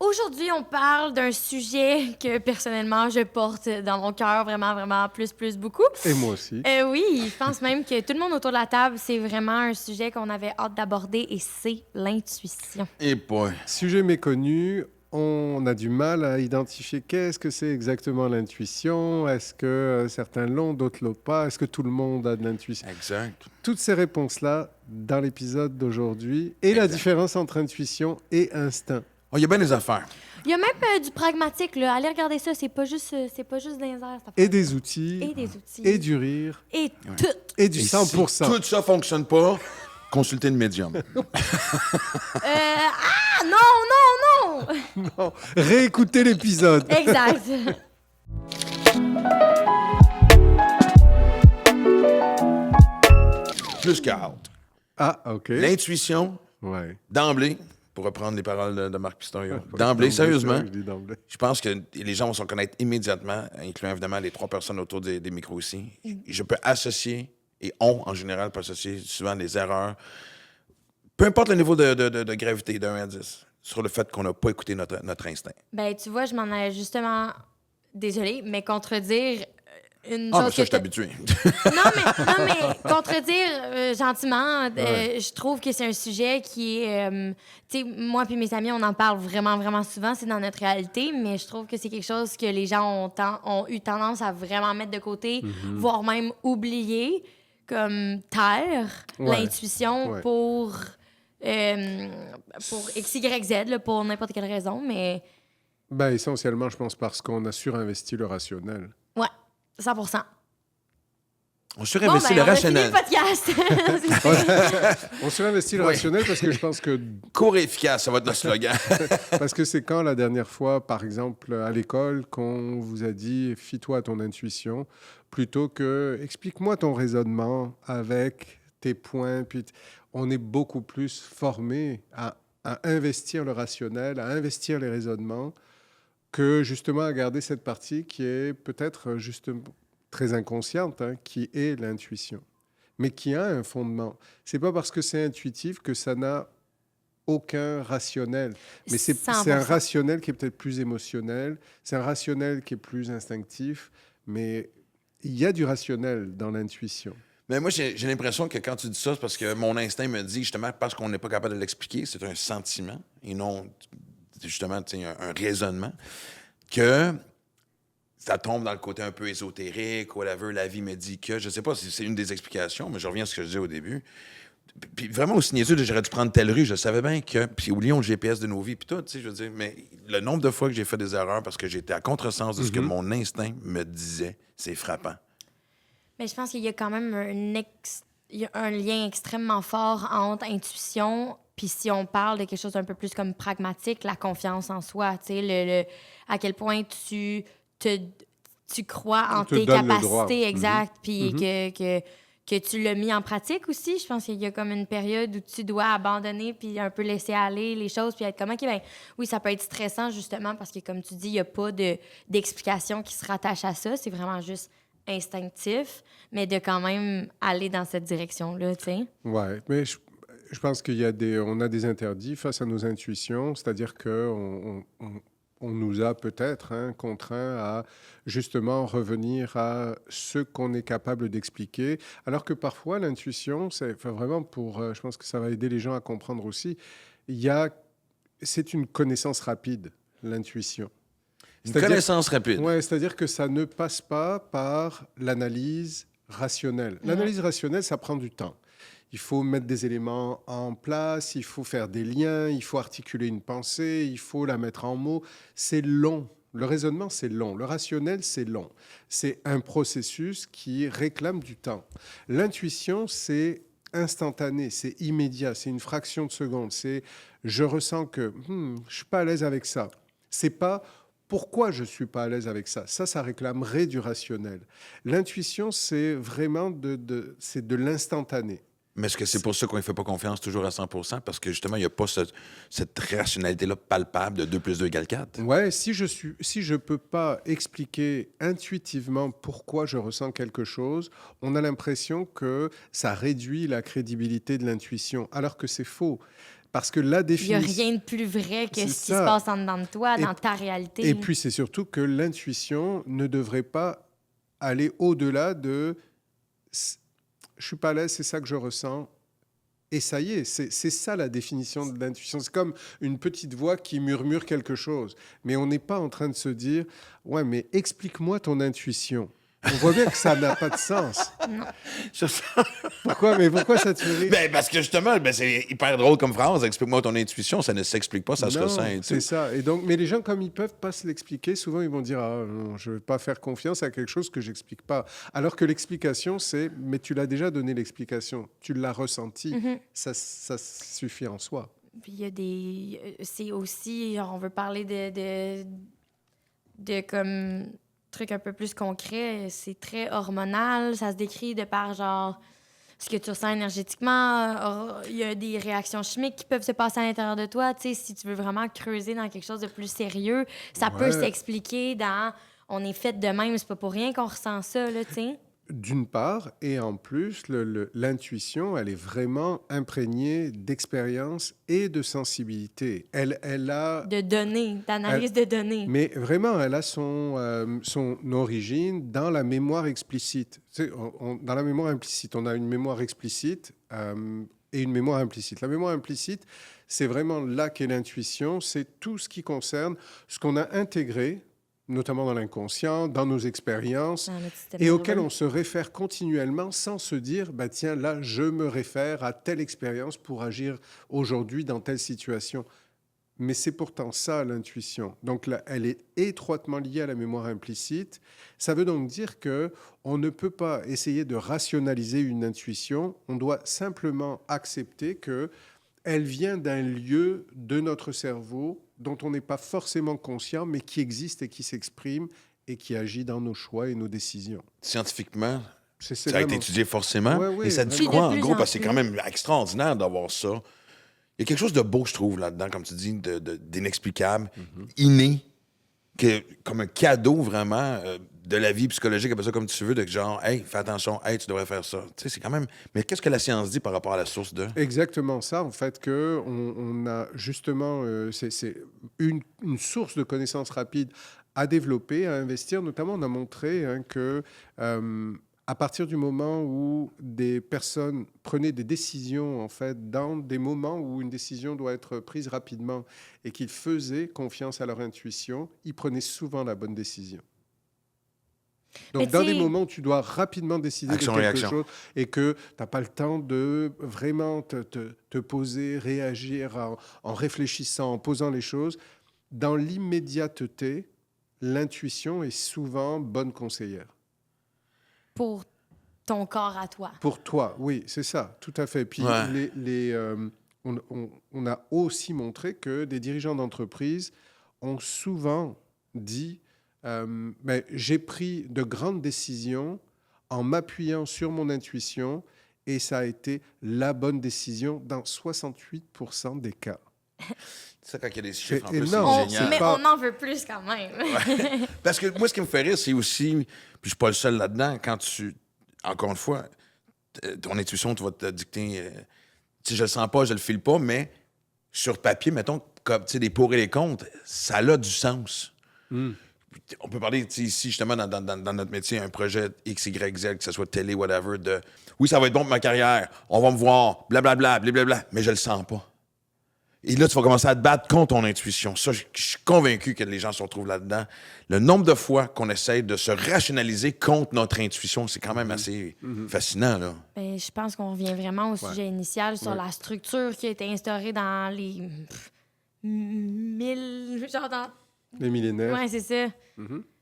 Aujourd'hui, on parle d'un sujet que personnellement je porte dans mon cœur vraiment, vraiment plus beaucoup. Et moi aussi. Oui, je pense même que tout le monde autour de la table, c'est vraiment un sujet qu'on avait hâte d'aborder et c'est l'intuition. Et point. Sujet méconnu, on a du mal à identifier qu'est-ce que c'est exactement l'intuition. Est-ce que certains l'ont, d'autres l'ont pas? Est-ce que tout le monde a de l'intuition? Exact. Toutes ces réponses-là dans l'épisode d'aujourd'hui et la différence entre intuition et instinct. Oh, il y a bien des affaires. Il y a même du pragmatique, là. Allez regarder ça, c'est pas juste dans les airs, cette affaire. Et des outils. Et des outils. Et du rire. Et tout. Et du Et 100%. Si tout ça fonctionne pas, consultez le médium. Non! Non, réécoutez l'épisode. Exact. Plus qu'à hâte. Ah, OK. L'intuition, Ouais. d'emblée, pour reprendre les paroles de Marc Pistorio, D'emblée, d'emblée, sérieusement, je dis d'emblée. je pense que les gens vont se reconnaître immédiatement, incluant évidemment les 3 personnes autour des micros ici. Je peux associer, et on, en général, peut associer souvent des erreurs, peu importe le niveau de gravité d'un à 10, sur le fait qu'on n'a pas écouté notre instinct. Ben, tu vois, je m'en allais justement, désolée, mais contredire une Ah, mais chose ça, que je suis habitué. non, mais contredire gentiment, Ouais. je trouve que c'est un sujet qui est... tu sais, moi puis mes amis, on en parle vraiment, vraiment souvent, c'est dans notre réalité, mais je trouve que c'est quelque chose que les gens ont eu tendance à vraiment mettre de côté, voire même oublier, comme taire Ouais. l'intuition Ouais. pour X, Y, Z, là, pour n'importe quelle raison, mais Ben, essentiellement, je pense parce qu'on a surinvesti le rationnel. ouais, 100%. On surinvestit le on a fini rationnel. le podcast. On surinvestit le Oui. rationnel parce que je pense que Court et efficace, ça va être notre slogan. parce que c'est quand la dernière fois, par exemple, à l'école, qu'on vous a dit fie-toi à ton intuition plutôt que explique-moi ton raisonnement avec tes points. Puis on est beaucoup plus formé à investir le rationnel, à investir les raisonnements que justement à garder cette partie qui est peut-être justement très inconsciente, hein, qui est l'intuition, mais qui a un fondement. C'est pas parce que c'est intuitif que ça n'a aucun rationnel. Mais c'est 100%. un rationnel qui est peut-être plus émotionnel, c'est un rationnel qui est plus instinctif, mais il y a du rationnel dans l'intuition. Mais moi, j'ai l'impression que quand tu dis ça, c'est parce que mon instinct me dit, justement, parce qu'on n'est pas capable de l'expliquer, c'est un sentiment et non, justement, tu sais, un raisonnement, que ça tombe dans le côté un peu ésotérique, whatever, la vie me dit que, je sais pas si c'est une des explications, mais je reviens à ce que je disais au début. Puis vraiment, aussi niaiseux, j'aurais dû prendre telle rue, je savais bien que, puis oublions le GPS de nos vies, puis tout, tu sais, je veux dire, mais le nombre de fois que j'ai fait des erreurs parce que j'étais à contresens de ce que mon instinct me disait, c'est frappant. Mais je pense qu'il y a quand même il y a un lien extrêmement fort entre intuition puis si on parle de quelque chose d'un peu plus comme pragmatique, la confiance en soi, tu sais, à quel point tu crois en On te tes donne le droit. capacités exactes puis que tu l'as mis en pratique aussi. Je pense qu'il y a comme une période où tu dois abandonner puis un peu laisser aller les choses puis être comme, OK, ben oui, ça peut être stressant justement parce que, comme tu dis, il n'y a pas d'explication qui se rattache à ça. C'est vraiment juste instinctif, mais de quand même aller dans cette direction-là, tu sais. Ouais, mais je pense on a des interdits face à nos intuitions, c'est-à-dire on nous a peut-être contraints à justement revenir à ce qu'on est capable d'expliquer, alors que parfois l'intuition, vraiment je pense que ça va aider les gens à comprendre aussi, c'est une connaissance rapide, l'intuition. Une connaissance rapide. Oui, c'est-à-dire que ça ne passe pas par l'analyse rationnelle. L'analyse rationnelle, ça prend du temps. Il faut mettre des éléments en place, il faut faire des liens, il faut articuler une pensée, il faut la mettre en mots. C'est long. Le raisonnement, c'est long. Le rationnel, c'est long. C'est un processus qui réclame du temps. L'intuition, c'est instantané, c'est immédiat, c'est une fraction de seconde. C'est je ressens que je ne suis pas à l'aise avec ça. C'est pas pourquoi je ne suis pas à l'aise avec ça. Ça réclamerait du rationnel. L'intuition, c'est vraiment c'est de l'instantané. Mais est-ce que c'est pour ça qu'on ne fait pas confiance toujours à 100%? Parce que justement, il n'y a pas cette rationalité-là palpable de 2 plus 2 égale 4. Ouais, si je peux pas expliquer intuitivement pourquoi je ressens quelque chose, on a l'impression que ça réduit la crédibilité de l'intuition, alors que c'est faux. Parce que la Il n'y a définition... rien de plus vrai que C'est ce qui ça. se passe en dedans de toi, Et- dans ta réalité. Et puis, c'est surtout que l'intuition ne devrait pas aller au-delà de je suis pas à l'aise, c'est ça que je ressens. Et ça y est, c'est ça la définition de l'intuition. C'est comme une petite voix qui murmure quelque chose. Mais on n'est pas en train de se dire ouais, mais explique-moi ton intuition. On voit bien que ça n'a pas de sens. Pourquoi ça te fait rire? Ben, parce que justement, c'est hyper drôle comme phrase. Explique-moi ton intuition, ça ne s'explique pas, ça se Non, ressent et tout. c'est ça. Et donc, mais les gens, comme ils peuvent pas se l'expliquer, souvent ils vont dire ah, non, je ne vais pas faire confiance à quelque chose que j'explique pas. Alors que l'explication, c'est mais tu l'as déjà donné l'explication, tu l'as ressenti, ça suffit en soi. Puis il y a des... C'est aussi... genre, on veut parler de comme trucs un peu plus concrets. C'est très hormonal. Ça se décrit de par, genre, ce que tu ressens énergétiquement. Il y a des réactions chimiques qui peuvent se passer à l'intérieur de toi. Tu sais, si tu veux vraiment creuser dans quelque chose de plus sérieux, ça peut s'expliquer dans... On est fait de même, c'est pas pour rien qu'on ressent ça, là, tu sais. D'une part, et en plus, l'intuition, elle est vraiment imprégnée d'expérience et de sensibilité. Elle a... De données, d'analyse de données. Mais vraiment, elle a son origine dans la mémoire explicite. Tu sais, dans la mémoire implicite, on a une mémoire explicite et une mémoire implicite. La mémoire implicite, c'est vraiment là qu'est l'intuition. C'est tout ce qui concerne ce qu'on a intégré, notamment dans l'inconscient, dans nos expériences, et auxquelles on se réfère continuellement sans se dire, bah, tiens, là, je me réfère à telle expérience pour agir aujourd'hui dans telle situation. Mais c'est pourtant ça, l'intuition. Donc, là, elle est étroitement liée à la mémoire implicite. Ça veut donc dire qu'on ne peut pas essayer de rationaliser une intuition. On doit simplement accepter qu'elle vient d'un lieu de notre cerveau dont on n'est pas forcément conscient, mais qui existe et qui s'exprime et qui agit dans nos choix et nos décisions. Scientifiquement, ça a été étudié forcément. Ouais, et ça dit vraiment. quoi, en De plus gros? en Parce que c'est plus. quand même extraordinaire d'avoir ça. Il y a quelque chose de beau, je trouve, là-dedans, comme tu dis, d'inexplicable, inné, comme un cadeau, vraiment, de la vie psychologique, appelle ça comme tu veux, de genre, hey, fais attention, hey, tu devrais faire ça. Tu sais, c'est quand même... Mais qu'est-ce que la science dit par rapport à la source de... Exactement ça, en fait, qu'on a justement, c'est une source de connaissances rapides à développer, à investir. Notamment, on a montré que à partir du moment où des personnes prenaient des décisions, en fait, dans des moments où une décision doit être prise rapidement et qu'ils faisaient confiance à leur intuition, ils prenaient souvent la bonne décision. Donc, dans des moments où tu dois rapidement décider de quelque chose et que tu n'as pas le temps de vraiment te poser, réagir en réfléchissant, en posant les choses, dans l'immédiateté, l'intuition est souvent bonne conseillère. Pour ton corps à toi. Pour toi, oui, c'est ça, tout à fait. Puis, on a aussi montré que des dirigeants d'entreprise ont souvent dit mais j'ai pris de grandes décisions en m'appuyant sur mon intuition et ça a été la bonne décision dans 68% des cas. C'est ça, quand il y a des chiffres en plus, énorme. c'est génial. Mais on en veut plus quand même. Ouais. Parce que moi, ce qui me fait rire, c'est aussi, puis je suis pas le seul là-dedans, quand tu, encore une fois, ton intuition, tu vas te dicter, si je le sens pas, je le file pas, mais sur papier, mettons, comme, tu sais, des pour et les contre, ça a du sens. On peut parler ici, justement, dans notre métier, un projet X, Y, Z, que ce soit télé, whatever, de oui, ça va être bon pour ma carrière, on va me voir, blablabla, blablabla, mais je le sens pas. Et là, tu vas commencer à te battre contre ton intuition. Ça, je suis convaincu que les gens se retrouvent là-dedans. Le nombre de fois qu'on essaie de se rationaliser contre notre intuition, c'est quand même assez fascinant, là. Ben, je pense qu'on revient vraiment au sujet initial sur la structure qui a été instaurée dans les genre dans... Les millénaires. Ouais, c'est ça.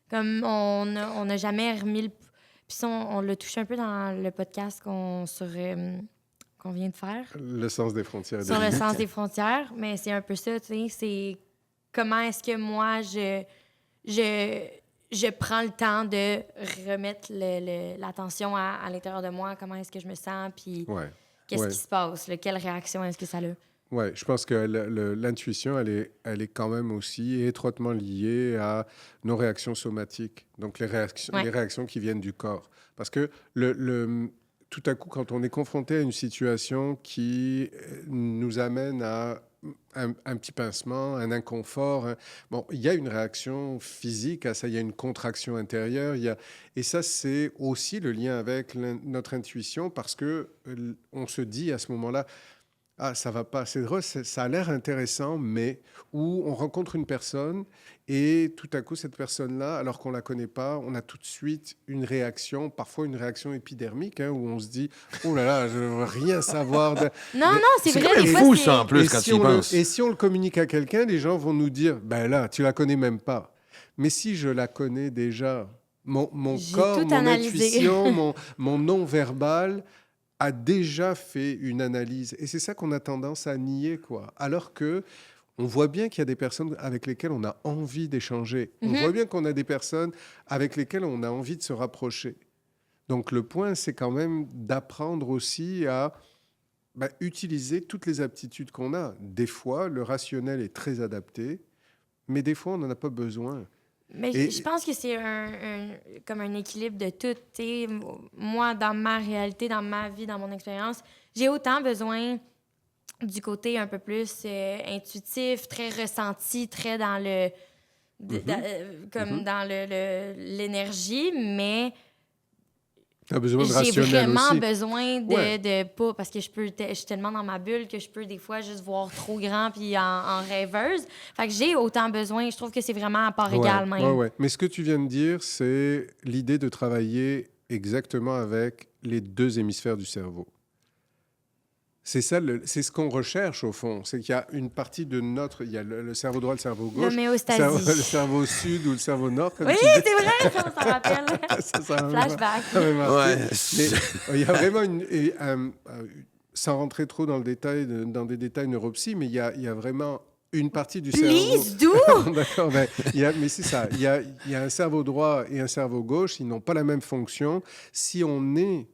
Comme on n'a jamais remis le... Puis ça, on l'a touché un peu dans le podcast qu'on vient de faire. Le sens des frontières. Sur le sens des frontières. Mais c'est un peu ça, tu sais. C'est comment est-ce que moi, je prends le temps de remettre l'attention à l'intérieur de moi. Comment est-ce que je me sens, puis qu'est-ce qui se passe, quelle réaction est-ce que ça a? Oui, je pense que l'intuition, elle est quand même aussi étroitement liée à nos réactions somatiques, donc les réactions qui viennent du corps. Parce que tout à coup, quand on est confronté à une situation qui nous amène à un petit pincement, un inconfort, bon, il y a une réaction physique à ça, il y a une contraction intérieure, et ça, c'est aussi le lien avec notre intuition, parce que on se dit à ce moment-là, ah, ça va pas, c'est drôle, ça a l'air intéressant, mais où on rencontre une personne et tout à coup, cette personne-là, alors qu'on la connaît pas, on a tout de suite une réaction, parfois une réaction épidermique, hein, où on se dit, oh là là, je veux rien savoir. Non, c'est C'est vrai. quand même des fois, fou, c'est- ça, en plus, quand si tu y on penses. et si on le communique à quelqu'un, les gens vont nous dire, ben là, tu la connais même pas. Mais si je la connais déjà, mon J'ai corps, tout mon analysé. intuition, mon non-verbal a déjà fait une analyse. Et c'est ça qu'on a tendance à nier, quoi. Alors que on voit bien qu'il y a des personnes avec lesquelles on a envie d'échanger. On voit bien qu'on a des personnes avec lesquelles on a envie de se rapprocher. Donc le point, c'est quand même d'apprendre aussi à utiliser toutes les aptitudes qu'on a. Des fois, le rationnel est très adapté, mais des fois, on n'en a pas besoin. Mais Et- je pense que c'est comme un équilibre de tout. T'sais. Moi, dans ma réalité, dans ma vie, dans mon expérience, j'ai autant besoin du côté un peu plus intuitif, très ressenti, très dans le... comme dans l'énergie, mais Tu as besoin de j'ai rationnel vraiment aussi. besoin Ouais. de pas... Parce que je suis tellement dans ma bulle que je peux des fois juste voir trop grand puis en rêveuse. Fait que j'ai autant besoin. Je trouve que c'est vraiment à part égale même. Ouais. Mais ce que tu viens de dire, c'est l'idée de travailler exactement avec les deux hémisphères du cerveau. C'est ça, c'est ce qu'on recherche au fond. C'est qu'il y a une partie de notre... Il y a le cerveau droit, le cerveau gauche. L'homéostasie. Le cerveau sud ou le cerveau nord, comme Oui, tu dis. c'est vrai, ça, on s'en rappelle. Ça m'a Flashback. ça m'a marqué. Ouais. Mais il y a vraiment sans rentrer trop dans le détail, dans des détails neuropsy, mais il y a vraiment une partie du cerveau... Please do! D'accord, mais c'est ça. Il y a un cerveau droit et un cerveau gauche. Ils n'ont pas la même fonction. Si on est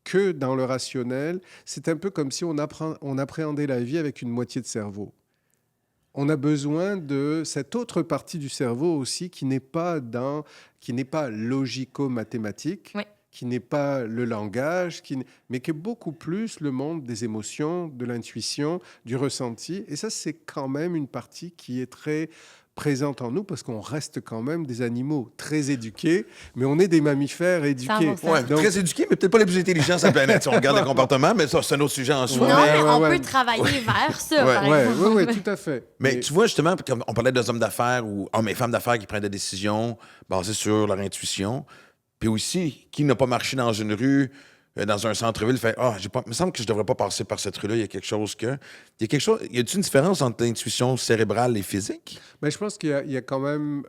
que dans le rationnel, c'est un peu comme si on appréhendait la vie avec une moitié de cerveau. On a besoin de cette autre partie du cerveau aussi qui n'est pas logico-mathématique, Oui. qui n'est pas le langage, mais qui est beaucoup plus le monde des émotions, de l'intuition, du ressenti. Et ça, c'est quand même une partie qui est très présente en nous parce qu'on reste quand même des animaux très éduqués, mais on est des mammifères éduqués. 100%. Ouais, Donc- très éduqué, mais peut-être pas les plus intelligents sur la planète. Si on regarde le comportement, mais ça, c'est un autre sujet en soi. Non, Mais- mais on ouais. peut travailler vers ça, Ouais. par Ouais, exemple. ouais, tout à fait. Mais tu vois, justement, comme on parlait des hommes d'affaires ou hommes et femmes d'affaires qui prennent des décisions basées sur leur intuition. Puis aussi, qui n'a pas marché dans une rue, dans un centre-ville, fait il me semble que je devrais pas passer par cette rue-là, il y a quelque chose que. Y a-t-il une différence entre l'intuition cérébrale et physique? Mais je pense qu'il y a quand même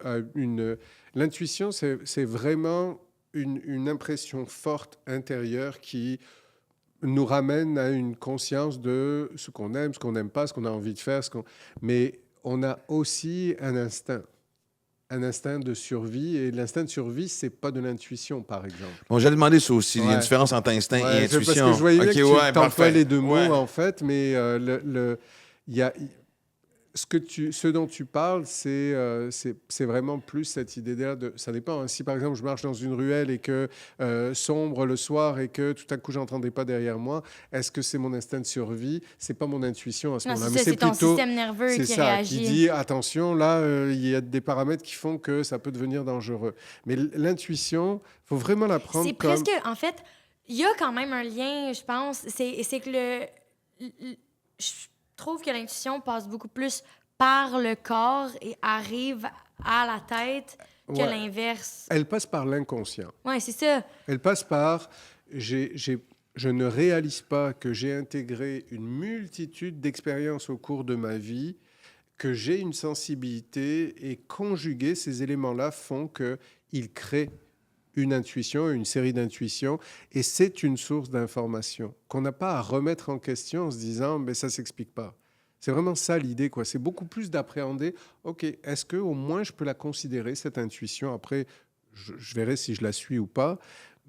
l'intuition, c'est vraiment une impression forte intérieure qui nous ramène à une conscience de ce qu'on aime, ce qu'on n'aime pas, ce qu'on a envie de faire. Mais on a aussi un instinct de survie. Et l'instinct de survie, c'est pas de l'intuition, par exemple. Bon, j'allais demander ça aussi. Il y a une Ouais. différence entre instinct et Ouais, intuition. parce que je voyais bien Ok, que tu ouais, t'emploies parfait. les deux mots, Ouais. en fait, mais il y a, ce dont tu parles, c'est vraiment plus cette idée-là. Ça dépend. Hein. Si, par exemple, je marche dans une ruelle et que sombre le soir et que tout à coup, j'entendais pas derrière moi, est-ce que c'est mon instinct de survie? C'est pas mon intuition à ce Non, moment-là. c'est ça, c'est ton système nerveux c'est qui ça, réagit. qui dit, attention, là, il y a des paramètres qui font que ça peut devenir dangereux. Mais l'intuition, il faut vraiment la prendre C'est comme... presque... En fait, il y a quand même un lien, je pense. C'est que je trouve que l'intuition passe beaucoup plus par le corps et arrive à la tête que Ouais. l'inverse. Elle passe par l'inconscient. Oui, c'est ça. Elle passe par je ne réalise pas que j'ai intégré une multitude d'expériences au cours de ma vie, que j'ai une sensibilité et conjuguer ces éléments-là font qu'ils créent une intuition, une série d'intuitions, et c'est une source d'information qu'on n'a pas à remettre en question en se disant mais ça s'explique pas. C'est vraiment ça l'idée, quoi. C'est beaucoup plus d'appréhender, ok, est-ce que au moins je peux la considérer cette intuition? Après, je verrai si je la suis ou pas,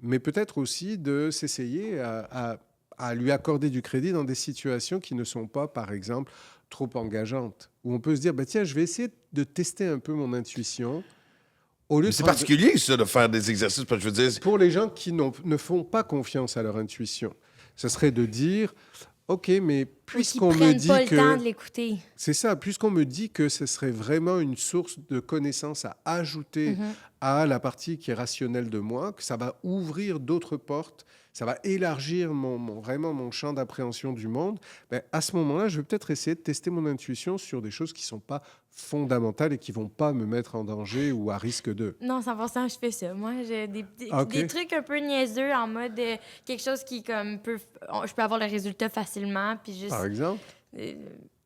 mais peut-être aussi de s'essayer à lui accorder du crédit dans des situations qui ne sont pas, par exemple, trop engageantes, où on peut se dire, bah, tiens, je vais essayer de tester un peu mon intuition Au lieu Mais de c'est prendre- particulier, ça, de faire des exercices, parce que je veux dire... Pour les gens qui ne font pas confiance à leur intuition, ce serait de dire, OK, mais Ou qui puisqu'on me prennent dit pas le temps que... de l'écouter. C'est ça, puisqu'on me dit que ce serait vraiment une source de connaissances à ajouter à la partie qui est rationnelle de moi, que ça va ouvrir d'autres portes, ça va élargir vraiment mon champ d'appréhension du monde, ben, à ce moment-là, je vais peut-être essayer de tester mon intuition sur des choses qui ne sont pas fondamentales et qui ne vont pas me mettre en danger ou à risque de. Non, 100%, je fais ça. Moi, j'ai Ah, OK. des trucs un peu niaiseux en mode quelque chose qui comme je peux avoir le résultat facilement puis juste Par exemple, euh,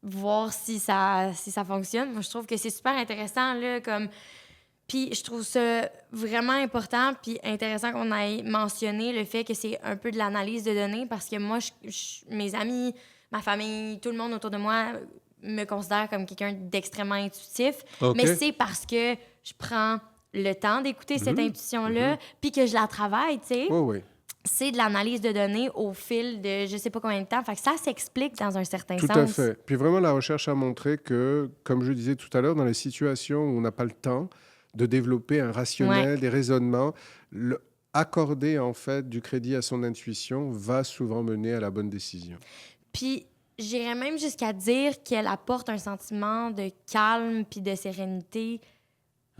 voir si ça fonctionne. Moi, je trouve que c'est super intéressant là comme puis je trouve ça vraiment important puis intéressant qu'on ait mentionné le fait que c'est un peu de l'analyse de données parce que moi mes amis, ma famille, tout le monde autour de moi me considère comme quelqu'un d'extrêmement intuitif, OK. mais c'est parce que je prends le temps d'écouter cette intuition-là, puis que je la travaille, tu sais. oui, oui. C'est de l'analyse de données au fil de je sais pas combien de temps. Fait que ça s'explique dans un certain Tout sens. à fait. Puis vraiment, la recherche a montré que, comme je disais tout à l'heure, dans les situations où on n'a pas le temps de développer un rationnel, des raisonnements, accorder en fait du crédit à son intuition va souvent mener à la bonne décision. Puis j'irais même jusqu'à dire qu'elle apporte un sentiment de calme puis de sérénité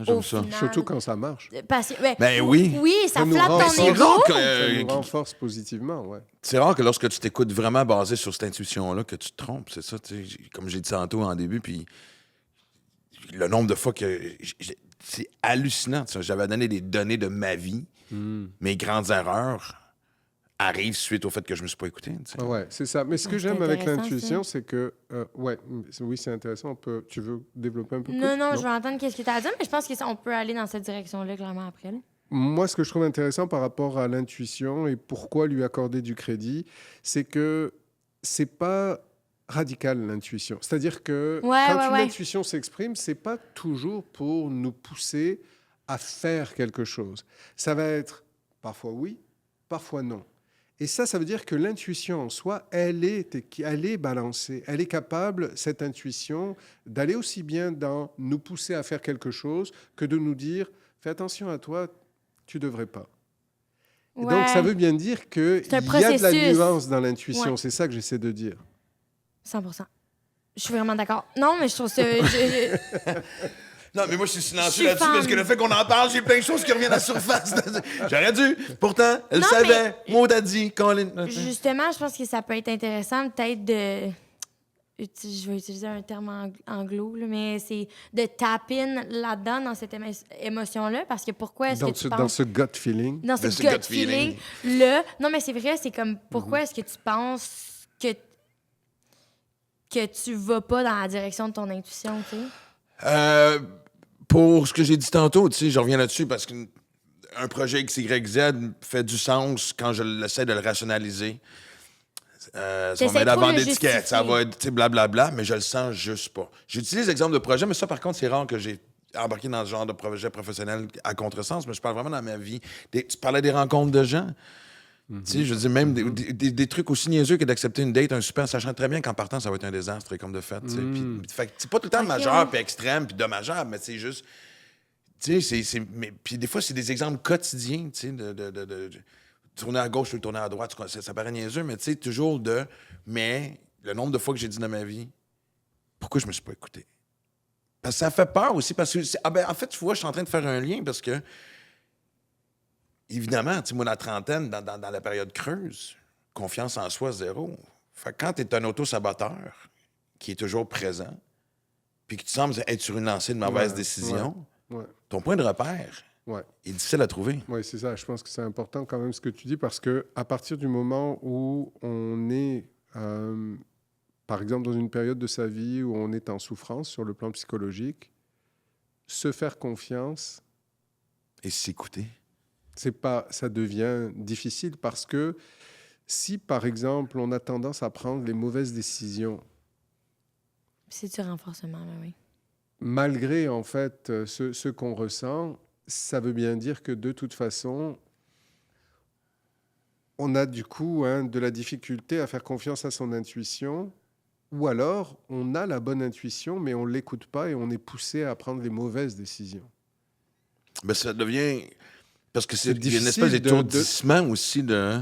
J'aime au ça. final. Surtout quand ça marche. Parce que, Ben oui. Oui, ça Ça nous flatte rend- ton Mais c'est ego. rare que- Ça nous renforce positivement, ouais. C'est rare que lorsque tu t'écoutes vraiment basé sur cette intuition-là, que tu te trompes, c'est ça, tu sais, comme j'ai dit tantôt en début, puis le nombre de fois que... c'est hallucinant, tu sais. J'avais donné des données de ma vie, mes grandes erreurs arrivent suite au fait que je me suis pas écouté, tu sais. Ouais, c'est ça. Mais ce que c'est j'aime avec intéressant, l'intuition, c'est que, oui, c'est intéressant. Tu veux développer un peu plus? Non, je veux entendre qu'est-ce que tu as à dire, mais je pense qu'on peut aller dans cette direction-là clairement après. Là. Moi, ce que je trouve intéressant par rapport à l'intuition et pourquoi lui accorder du crédit, c'est que c'est pas radical l'intuition. C'est-à-dire que quand une intuition s'exprime, c'est pas toujours pour nous pousser à faire quelque chose. Ça va être parfois oui, parfois non. Et ça veut dire que l'intuition en soi, elle est balancée. Elle est capable, cette intuition, d'aller aussi bien dans nous pousser à faire quelque chose que de nous dire « fais attention à toi, tu ne devrais pas ». Et donc, ça veut bien dire qu'il y a de la nuance dans l'intuition. Ouais. C'est ça que j'essaie de dire. 100%. Je suis vraiment d'accord. Non, mais je trouve ça... Non, mais moi, je suis silencieux Je suis là-dessus fan. parce que le fait qu'on en parle, j'ai plein de choses qui reviennent à la surface. J'aurais dû. Pourtant, elle Non, savait. Maud a dit. Colin. Justement, je pense que ça peut être intéressant peut-être de... Je vais utiliser un terme anglo, là, mais c'est de tap in là-dedans, dans cette émotion-là, parce que pourquoi est-ce que tu penses... Dans ce gut feeling. Dans ce gut feeling-là. Non, mais c'est vrai, c'est comme, pourquoi est-ce que tu penses que tu vas pas dans la direction de ton intuition, tu sais? Pour ce que j'ai dit tantôt, tu sais, je reviens là-dessus parce qu'un projet XYZ fait du sens quand je l'essaie de le rationaliser. Ça va m'aider à vendre des tickets, ça va être, tu sais, blablabla, mais je le sens juste pas. J'utilise l'exemple de projet, mais ça, par contre, c'est rare que j'ai embarqué dans ce genre de projet professionnel à contresens, mais je parle vraiment dans ma vie. Tu parlais des rencontres de gens. Tu sais, je veux dire, même des trucs aussi niaiseux que d'accepter une date, un super, sachant très bien qu'en partant, ça va être un désastre, comme de fait. Tu sais. Fait que c'est pas tout le temps majeur, puis extrême, puis dommageable, mais c'est juste... Tu sais, puis des fois, c'est des exemples quotidiens, tu sais, de tourner à gauche ou tourner à droite. Ça paraît niaiseux, mais tu sais, toujours de... Mais le nombre de fois que j'ai dit dans ma vie, pourquoi je me suis pas écouté? Parce que ça fait peur aussi, parce que... en fait, tu vois, je suis en train de faire un lien, parce que évidemment, tu sais, moi, dans la trentaine, dans la période creuse, confiance en soi, zéro. Fait que quand tu es un auto-saboteur qui est toujours présent, puis que tu sembles être sur une lancée de mauvaise décision, ton point de repère est difficile à trouver. Oui, c'est ça. Je pense que c'est important quand même ce que tu dis, parce qu'à partir du moment où on est, par exemple, dans une période de sa vie où on est en souffrance sur le plan psychologique, se faire confiance... Et s'écouter. Ça devient difficile parce que si, par exemple, on a tendance à prendre les mauvaises décisions... C'est du renforcement, oui. Malgré, en fait, ce qu'on ressent, ça veut bien dire que, de toute façon, on a du coup de la difficulté à faire confiance à son intuition, ou alors on a la bonne intuition, mais on ne l'écoute pas et on est poussé à prendre les mauvaises décisions. Ben, ça devient... Parce que C'est il y a une difficile espèce de- d'étourdissement aussi de...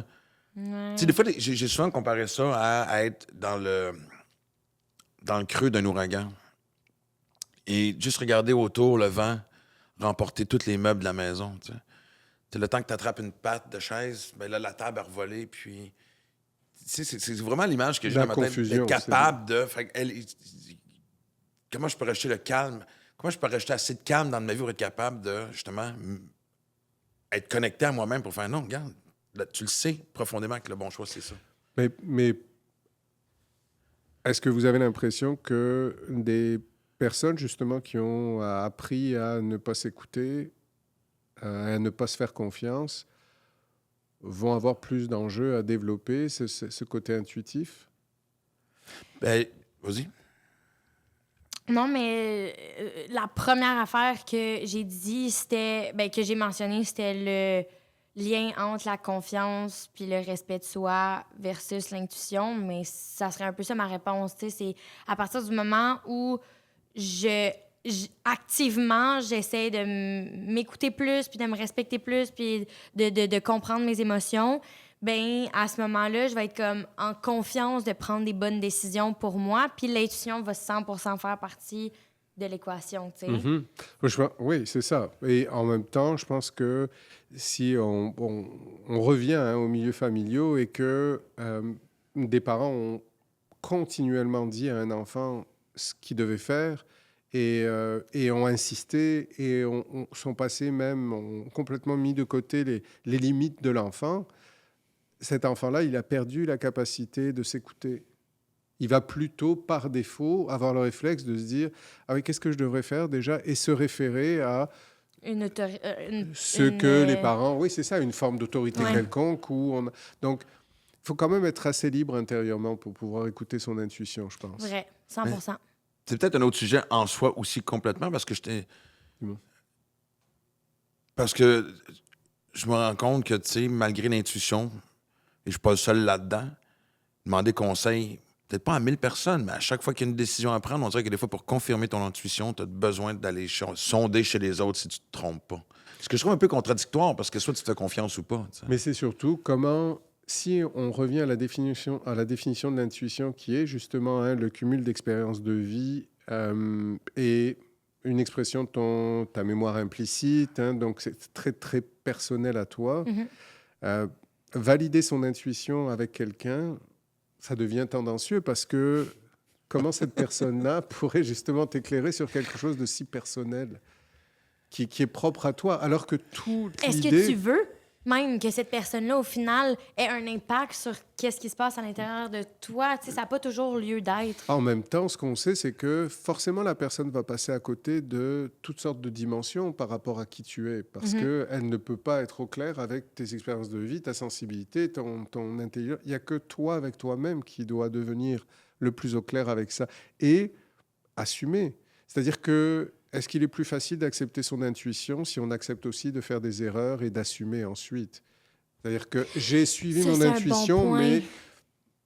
Ouais. Tu sais, des fois, j'ai souvent comparé ça à être dans le creux d'un ouragan. Et juste regarder autour le vent remporter tous les meubles de la maison. Tu sais. C'est le temps que tu attrapes une patte de chaise, ben là, la table a revolé, puis... Tu sais, c'est vraiment l'image que j'ai La dans ma tête, confusion, d'être capable de... Fait que comment je peux rester le calme? Comment je peux rester assez de calme dans ma vie pour être capable de, justement, être connecté à moi-même pour faire non, regarde, là, tu le sais profondément que le bon choix, c'est ça. Mais est-ce que vous avez l'impression que des personnes, justement, qui ont appris à ne pas s'écouter, à ne pas se faire confiance, vont avoir plus d'enjeux à développer ce côté intuitif? Ben, vas-y. Non, mais la première affaire que j'ai dit, c'était, ben, que j'ai mentionné, c'était le lien entre la confiance puis le respect de soi versus l'intuition. Mais ça serait un peu ça ma réponse. Tu sais, c'est à partir du moment où activement, j'essaie de m'écouter plus, puis de me respecter plus, puis de comprendre mes émotions, ben à ce moment-là, je vais être comme en confiance de prendre des bonnes décisions pour moi, puis l'intuition va 100% faire partie de l'équation, tu sais. Mhm. Oui, c'est ça. Et en même temps, je pense que si on revient aux milieux familiaux et que des parents ont continuellement dit à un enfant ce qu'il devait faire et ont insisté et sont passés même, ont complètement mis de côté les limites de l'enfant, cet enfant-là, il a perdu la capacité de s'écouter. Il va plutôt, par défaut, avoir le réflexe de se dire « Ah oui, qu'est-ce que je devrais faire déjà ?» et se référer à ce que les parents... Oui, c'est ça, une forme d'autorité quelconque. Donc, il faut quand même être assez libre intérieurement pour pouvoir écouter son intuition, je pense. Vrai, 100%. C'est peut-être un autre sujet en soi aussi complètement parce que Parce que je me rends compte que, tu sais, malgré l'intuition, et je suis pas le seul là-dedans, demander conseil, peut-être pas à 1000 personnes, mais à chaque fois qu'il y a une décision à prendre, on dirait que des fois, pour confirmer ton intuition, tu as besoin d'aller sonder chez les autres si tu te trompes pas. Ce que je trouve un peu contradictoire, parce que soit tu te fais confiance ou pas. Tu sais. Mais c'est surtout comment, si on revient à la définition de l'intuition, qui est justement le cumul d'expériences de vie et une expression de ta mémoire implicite, donc c'est très, très personnel à toi. Valider son intuition avec quelqu'un, ça devient tendancieux parce que comment cette personne-là pourrait justement t'éclairer sur quelque chose de si personnel qui est propre à toi, alors que toute Est-ce l'idée... que tu veux même que cette personne-là, au final, ait un impact sur qu'est-ce qui se passe à l'intérieur de toi? Tu sais, ça n'a pas toujours lieu d'être. En même temps, ce qu'on sait, c'est que forcément, la personne va passer à côté de toutes sortes de dimensions par rapport à qui tu es, parce qu'elle ne peut pas être au clair avec tes expériences de vie, ta sensibilité, ton intelligence. Il n'y a que toi avec toi-même qui doit devenir le plus au clair avec ça. Et assumer. C'est-à-dire que est-ce qu'il est plus facile d'accepter son intuition si on accepte aussi de faire des erreurs et d'assumer ensuite? C'est-à-dire que j'ai suivi mon intuition, bon mais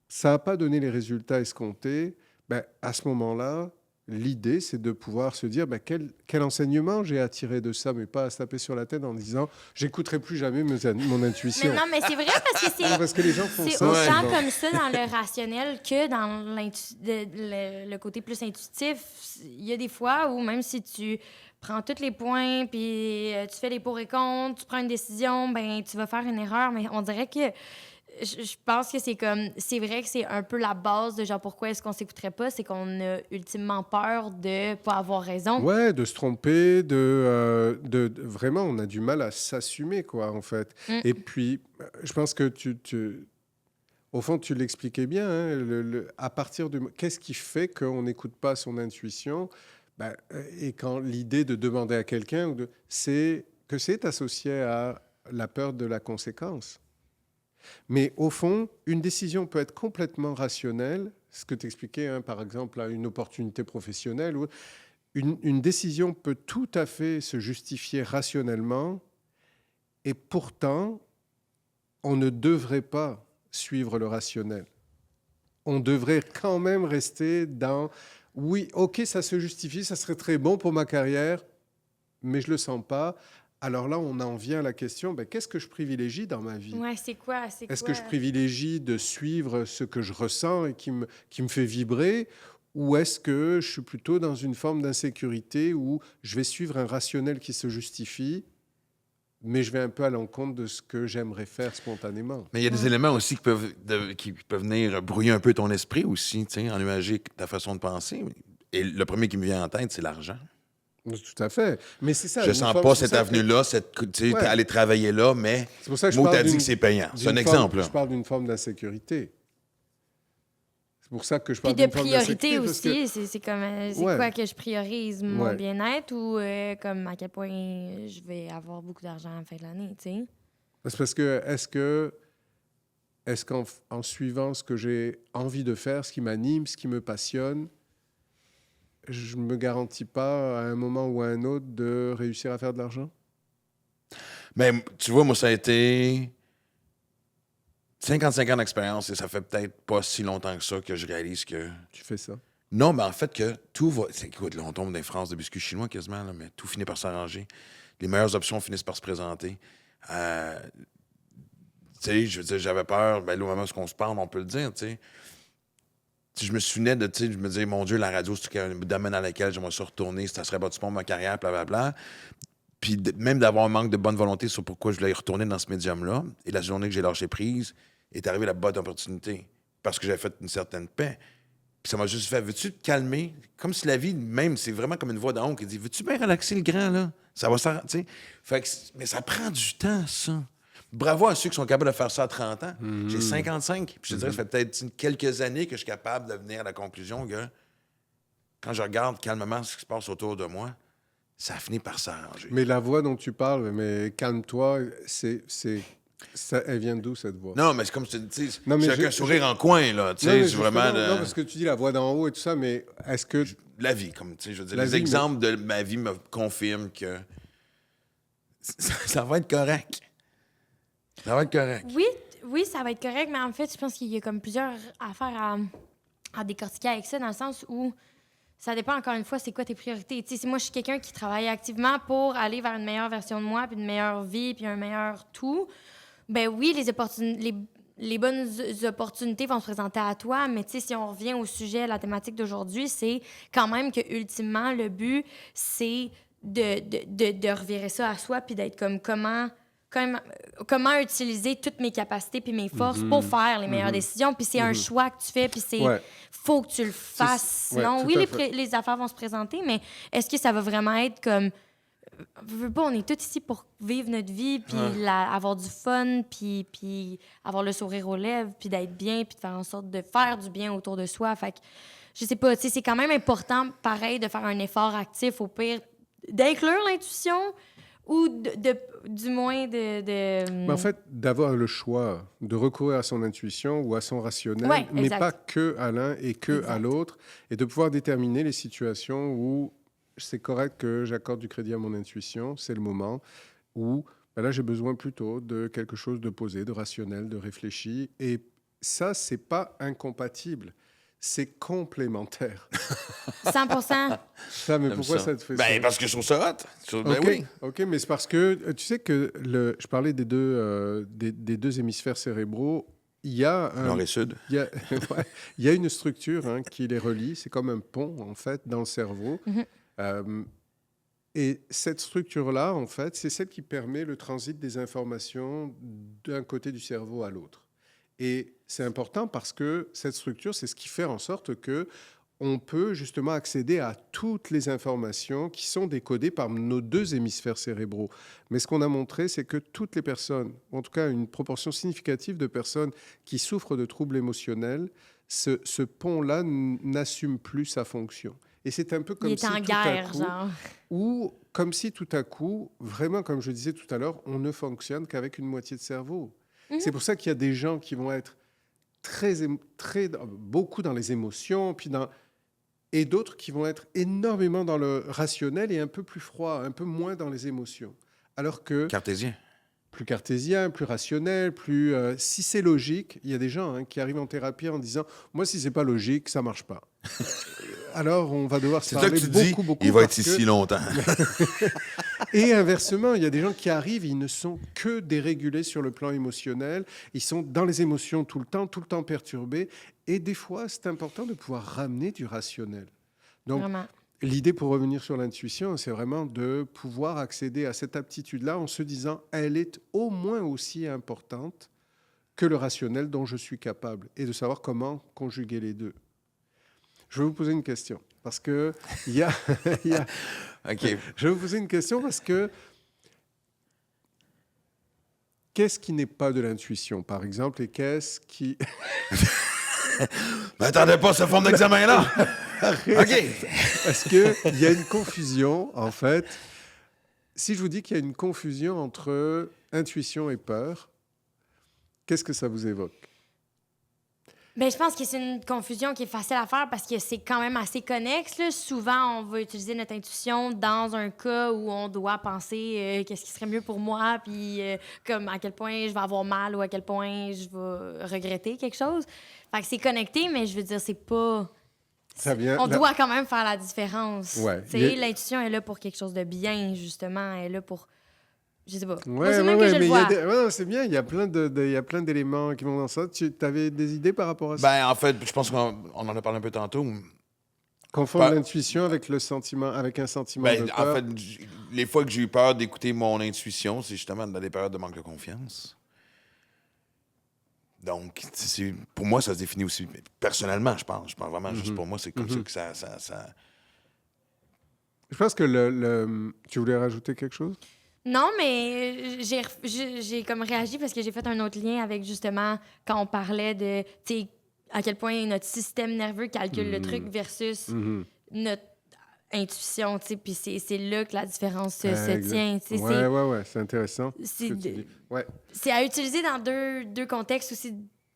ça n'a pas donné les résultats escomptés. Ben, à ce moment-là, l'idée, c'est de pouvoir se dire quel enseignement j'ai à tirer de ça, mais pas à se taper sur la tête en disant « j'écouterai plus jamais mon intuition ». Mais non, mais c'est vrai parce que c'est... Parce que les gens font C'est ça. autant souvent. comme ça dans le rationnel que dans le côté plus intuitif. Il y a des fois où même si tu prends tous les points, puis tu fais les pour et contre, tu prends une décision, ben tu vas faire une erreur. Mais on dirait que je pense que c'est vrai que c'est un peu la base de genre pourquoi est-ce qu'on s'écouterait pas, c'est qu'on a ultimement peur de pas avoir raison. Ouais, de se tromper, vraiment, on a du mal à s'assumer, quoi, en fait. Et puis, je pense que au fond, tu l'expliquais bien, hein, à partir de... Qu'est-ce qui fait qu'on n'écoute pas son intuition? Et quand l'idée de demander à quelqu'un, c'est associé à la peur de la conséquence. Mais au fond, une décision peut être complètement rationnelle, ce que tu expliquais, par exemple, à une opportunité professionnelle. Une décision peut tout à fait se justifier rationnellement, et pourtant, on ne devrait pas suivre le rationnel. On devrait quand même rester dans « oui, ok, ça se justifie, ça serait très bon pour ma carrière, mais je ne le sens pas ». alors là, on en vient à la question, qu'est-ce que je privilégie dans ma vie? Ouais, c'est quoi? Est-ce que je privilégie de suivre ce que je ressens et qui me fait vibrer, ou est-ce que je suis plutôt dans une forme d'insécurité où je vais suivre un rationnel qui se justifie, mais je vais un peu à l'encontre de ce que j'aimerais faire spontanément? Mais il y a des éléments aussi qui peuvent venir brouiller un peu ton esprit aussi, tu sais, ennuager ta façon de penser. Et le premier qui me vient en tête, c'est l'argent. Tout à fait. Mais c'est ça. Je sens pas cette avenue-là, aller travailler là, mais c'est pour ça que moi, t'as dit que c'est payant. C'est un exemple. Là. Je parle d'une forme d'insécurité. C'est pour ça que je parle d'une forme d'insécurité. Puis de priorité aussi, c'est comme... c'est quoi que je priorise? Mon bien-être ou comme à quel point je vais avoir beaucoup d'argent à la fin de l'année, tu sais? C'est parce que est-ce qu'en suivant ce que j'ai envie de faire, ce qui m'anime, ce qui me passionne, je ne me garantis pas à un moment ou à un autre de réussir à faire de l'argent? Mais tu vois, moi, ça a été 55 ans d'expérience et ça fait peut-être pas si longtemps que ça que je réalise que... Tu fais ça? Non, mais en fait que tout va... Écoute, là, on tombe dans les phrases de biscuits chinois quasiment, là, mais tout finit par s'arranger. Les meilleures options finissent par se présenter. Tu sais, je veux dire, j'avais peur, là, au moment où on se parle, on peut le dire, tu sais. Si je me souvenais de, tu sais, je me disais, mon Dieu, la radio, c'est un domaine dans lequel j'aimerais ça retourner, ça serait bâti pour ma carrière, blablabla. Puis même d'avoir un manque de bonne volonté sur pourquoi je voulais y retourner dans ce médium-là. Et la journée que j'ai lâché prise, est arrivée la bonne opportunité. Parce que j'avais fait une certaine paix. Puis ça m'a juste fait, veux-tu te calmer? Comme si la vie, même, c'est vraiment comme une voix d'en haut qui dit, veux-tu bien relaxer le grand, là? Ça va s'arrêter. Fait que, mais ça prend du temps, ça. Bravo à ceux qui sont capables de faire ça à 30 ans. J'ai 55. Puis je te dirais, ça fait peut-être quelques années que je suis capable de venir à la conclusion que quand je regarde calmement ce qui se passe autour de moi, ça finit par s'arranger. Mais la voix dont tu parles, mais calme-toi, elle vient d'où, cette voix? Non, mais c'est comme tu dis, j'ai un sourire en coin, là. Tu sais, vraiment... Non, parce que tu dis la voix d'en haut et tout ça, mais est-ce que... La vie, comme tu sais, je veux dire, les exemples de ma vie me confirment que ça va être correct. Ça va être correct. Oui, ça va être correct, mais en fait, je pense qu'il y a comme plusieurs affaires à décortiquer avec ça, dans le sens où ça dépend, encore une fois, c'est quoi tes priorités. Tu sais, si moi, je suis quelqu'un qui travaille activement pour aller vers une meilleure version de moi, puis une meilleure vie, puis un meilleur tout, ben oui, les bonnes opportunités vont se présenter à toi, mais tu sais, si on revient au sujet, la thématique d'aujourd'hui, c'est quand même que, ultimement, le but, c'est de revirer ça à soi, puis d'être comme comment utiliser toutes mes capacités puis mes forces pour faire les meilleures décisions. Puis c'est un choix que tu fais, puis faut que tu le fasses. Sinon, oui, les affaires vont se présenter, mais est-ce que ça va vraiment être comme... on est tous ici pour vivre notre vie, puis avoir du fun, puis avoir le sourire aux lèvres, puis d'être bien, puis de faire en sorte de faire du bien autour de soi. Fait que, je sais pas, tu sais, c'est quand même important, pareil, de faire un effort actif, au pire, d'inclure l'intuition, ou du moins Mais en fait, d'avoir le choix de recourir à son intuition ou à son rationnel, mais pas que à l'un et que à l'autre, et de pouvoir déterminer les situations où c'est correct que j'accorde du crédit à mon intuition, c'est le moment où là, j'ai besoin plutôt de quelque chose de posé, de rationnel, de réfléchi, et ça, c'est pas incompatible. C'est complémentaire. 100%. Ça, mais pourquoi ça te fait ça? Parce que je trouve ça hot. Oui. OK, mais c'est parce que tu sais que je parlais des deux hémisphères cérébraux. Il y a Nord et sud. Il y a une structure qui les relie. C'est comme un pont, en fait, dans le cerveau. Et cette structure-là, en fait, c'est celle qui permet le transit des informations d'un côté du cerveau à l'autre. Et c'est important parce que cette structure, c'est ce qui fait en sorte que on peut justement accéder à toutes les informations qui sont décodées par nos deux hémisphères cérébraux. Mais ce qu'on a montré, c'est que toutes les personnes, en tout cas une proportion significative de personnes qui souffrent de troubles émotionnels, ce pont-là n'assume plus sa fonction. Et c'est un peu comme si tout à coup, ou comme si tout à coup, vraiment comme je disais tout à l'heure, on ne fonctionne qu'avec une moitié de cerveau. C'est pour ça qu'il y a des gens qui vont être beaucoup dans les émotions, et d'autres qui vont être énormément dans le rationnel et un peu plus froid, un peu moins dans les émotions. Alors que... Cartésien. Plus cartésien, plus rationnel, plus... si c'est logique, il y a des gens qui arrivent en thérapie en disant « Moi, si c'est pas logique, ça marche pas. » alors on va devoir se C'est ça que parler tu dis, beaucoup. il va être parce que- ici longtemps. Et inversement, il y a des gens qui arrivent, ils ne sont que dérégulés sur le plan émotionnel. Ils sont dans les émotions tout le temps perturbés. Et des fois, c'est important de pouvoir ramener du rationnel. Donc, Vraiment. l'idée pour revenir sur l'intuition, c'est vraiment de pouvoir accéder à cette aptitude-là en se disant, elle est au moins aussi importante que le rationnel dont je suis capable et de savoir comment conjuguer les deux. Je vais vous poser une question parce que il y a, OK. je vais vous poser une question parce que qu'est-ce qui n'est pas de l'intuition, par exemple, et qu'est-ce qui... M'attendais pas à ce forme d'examen-là. OK. Parce qu'il y a une confusion, en fait. Si je vous dis qu'il y a une confusion entre intuition et peur, qu'est-ce que ça vous évoque? Ben, je pense que c'est une confusion qui est facile à faire parce que c'est quand même assez connexe, là. Souvent, on va utiliser notre intuition dans un cas où on doit penser qu'est-ce qui serait mieux pour moi, puis comme à quel point je vais avoir mal ou à quel point je vais regretter quelque chose. Fait que c'est connecté, mais je veux dire, c'est pas... Ça vient... On doit quand même faire la différence. Ouais. Tu sais, l'intuition est là pour quelque chose de bien, justement. Elle est là pour... Je sais pas. Moi, Ouais, c'est même que je le mais vois. ouais, c'est bien, il y a plein d'éléments qui vont dans ça. Tu avais des idées par rapport à ça? Ben, en fait, je pense qu'on en a parlé un peu tantôt. Confondre pas- l'intuition avec le sentiment, avec un sentiment Ben, de en peur. fait, les fois que j'ai eu peur d'écouter mon intuition, c'est justement dans des périodes de manque de confiance. Donc, pour moi, ça se définit aussi. Personnellement, je pense. Je pense vraiment juste pour moi, c'est comme ça que ça... Je pense que tu voulais rajouter quelque chose? Non, mais j'ai comme réagi parce que j'ai fait un autre lien avec justement quand on parlait de, tu sais, à quel point notre système nerveux calcule le truc versus notre intuition, tu sais, puis c'est là que la différence se Exact. tient, tu sais. Ouais, c'est intéressant. C'est ce que tu de- dis. Ouais. C'est à utiliser dans deux contextes aussi.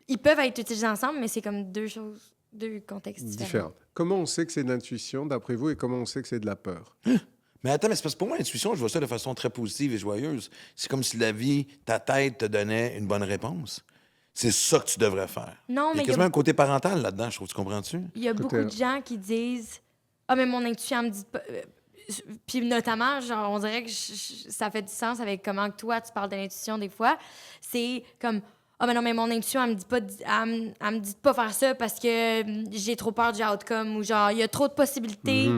Ils peuvent être utilisés ensemble, mais c'est comme deux contextes différents. Différent. Comment on sait que c'est de l'intuition, d'après vous, et comment on sait que c'est de la peur? Mais attends, mais c'est parce que pour moi, l'intuition, je vois ça de façon très positive et joyeuse. C'est comme si la vie, ta tête te donnait une bonne réponse. C'est ça que tu devrais faire. Non, Il y mais a quasiment un côté parental là-dedans, je trouve. Tu comprends-tu? il y a beaucoup de gens qui disent ah, mais mon intuition elle me dit pas. Puis notamment, genre, on dirait que ça fait du sens avec comment que toi, tu parles de l'intuition des fois. C'est comme ah, mais non, mais mon intuition, elle me dit pas, elle me dit de pas faire ça parce que j'ai trop peur du outcome ou genre, il y a trop de possibilités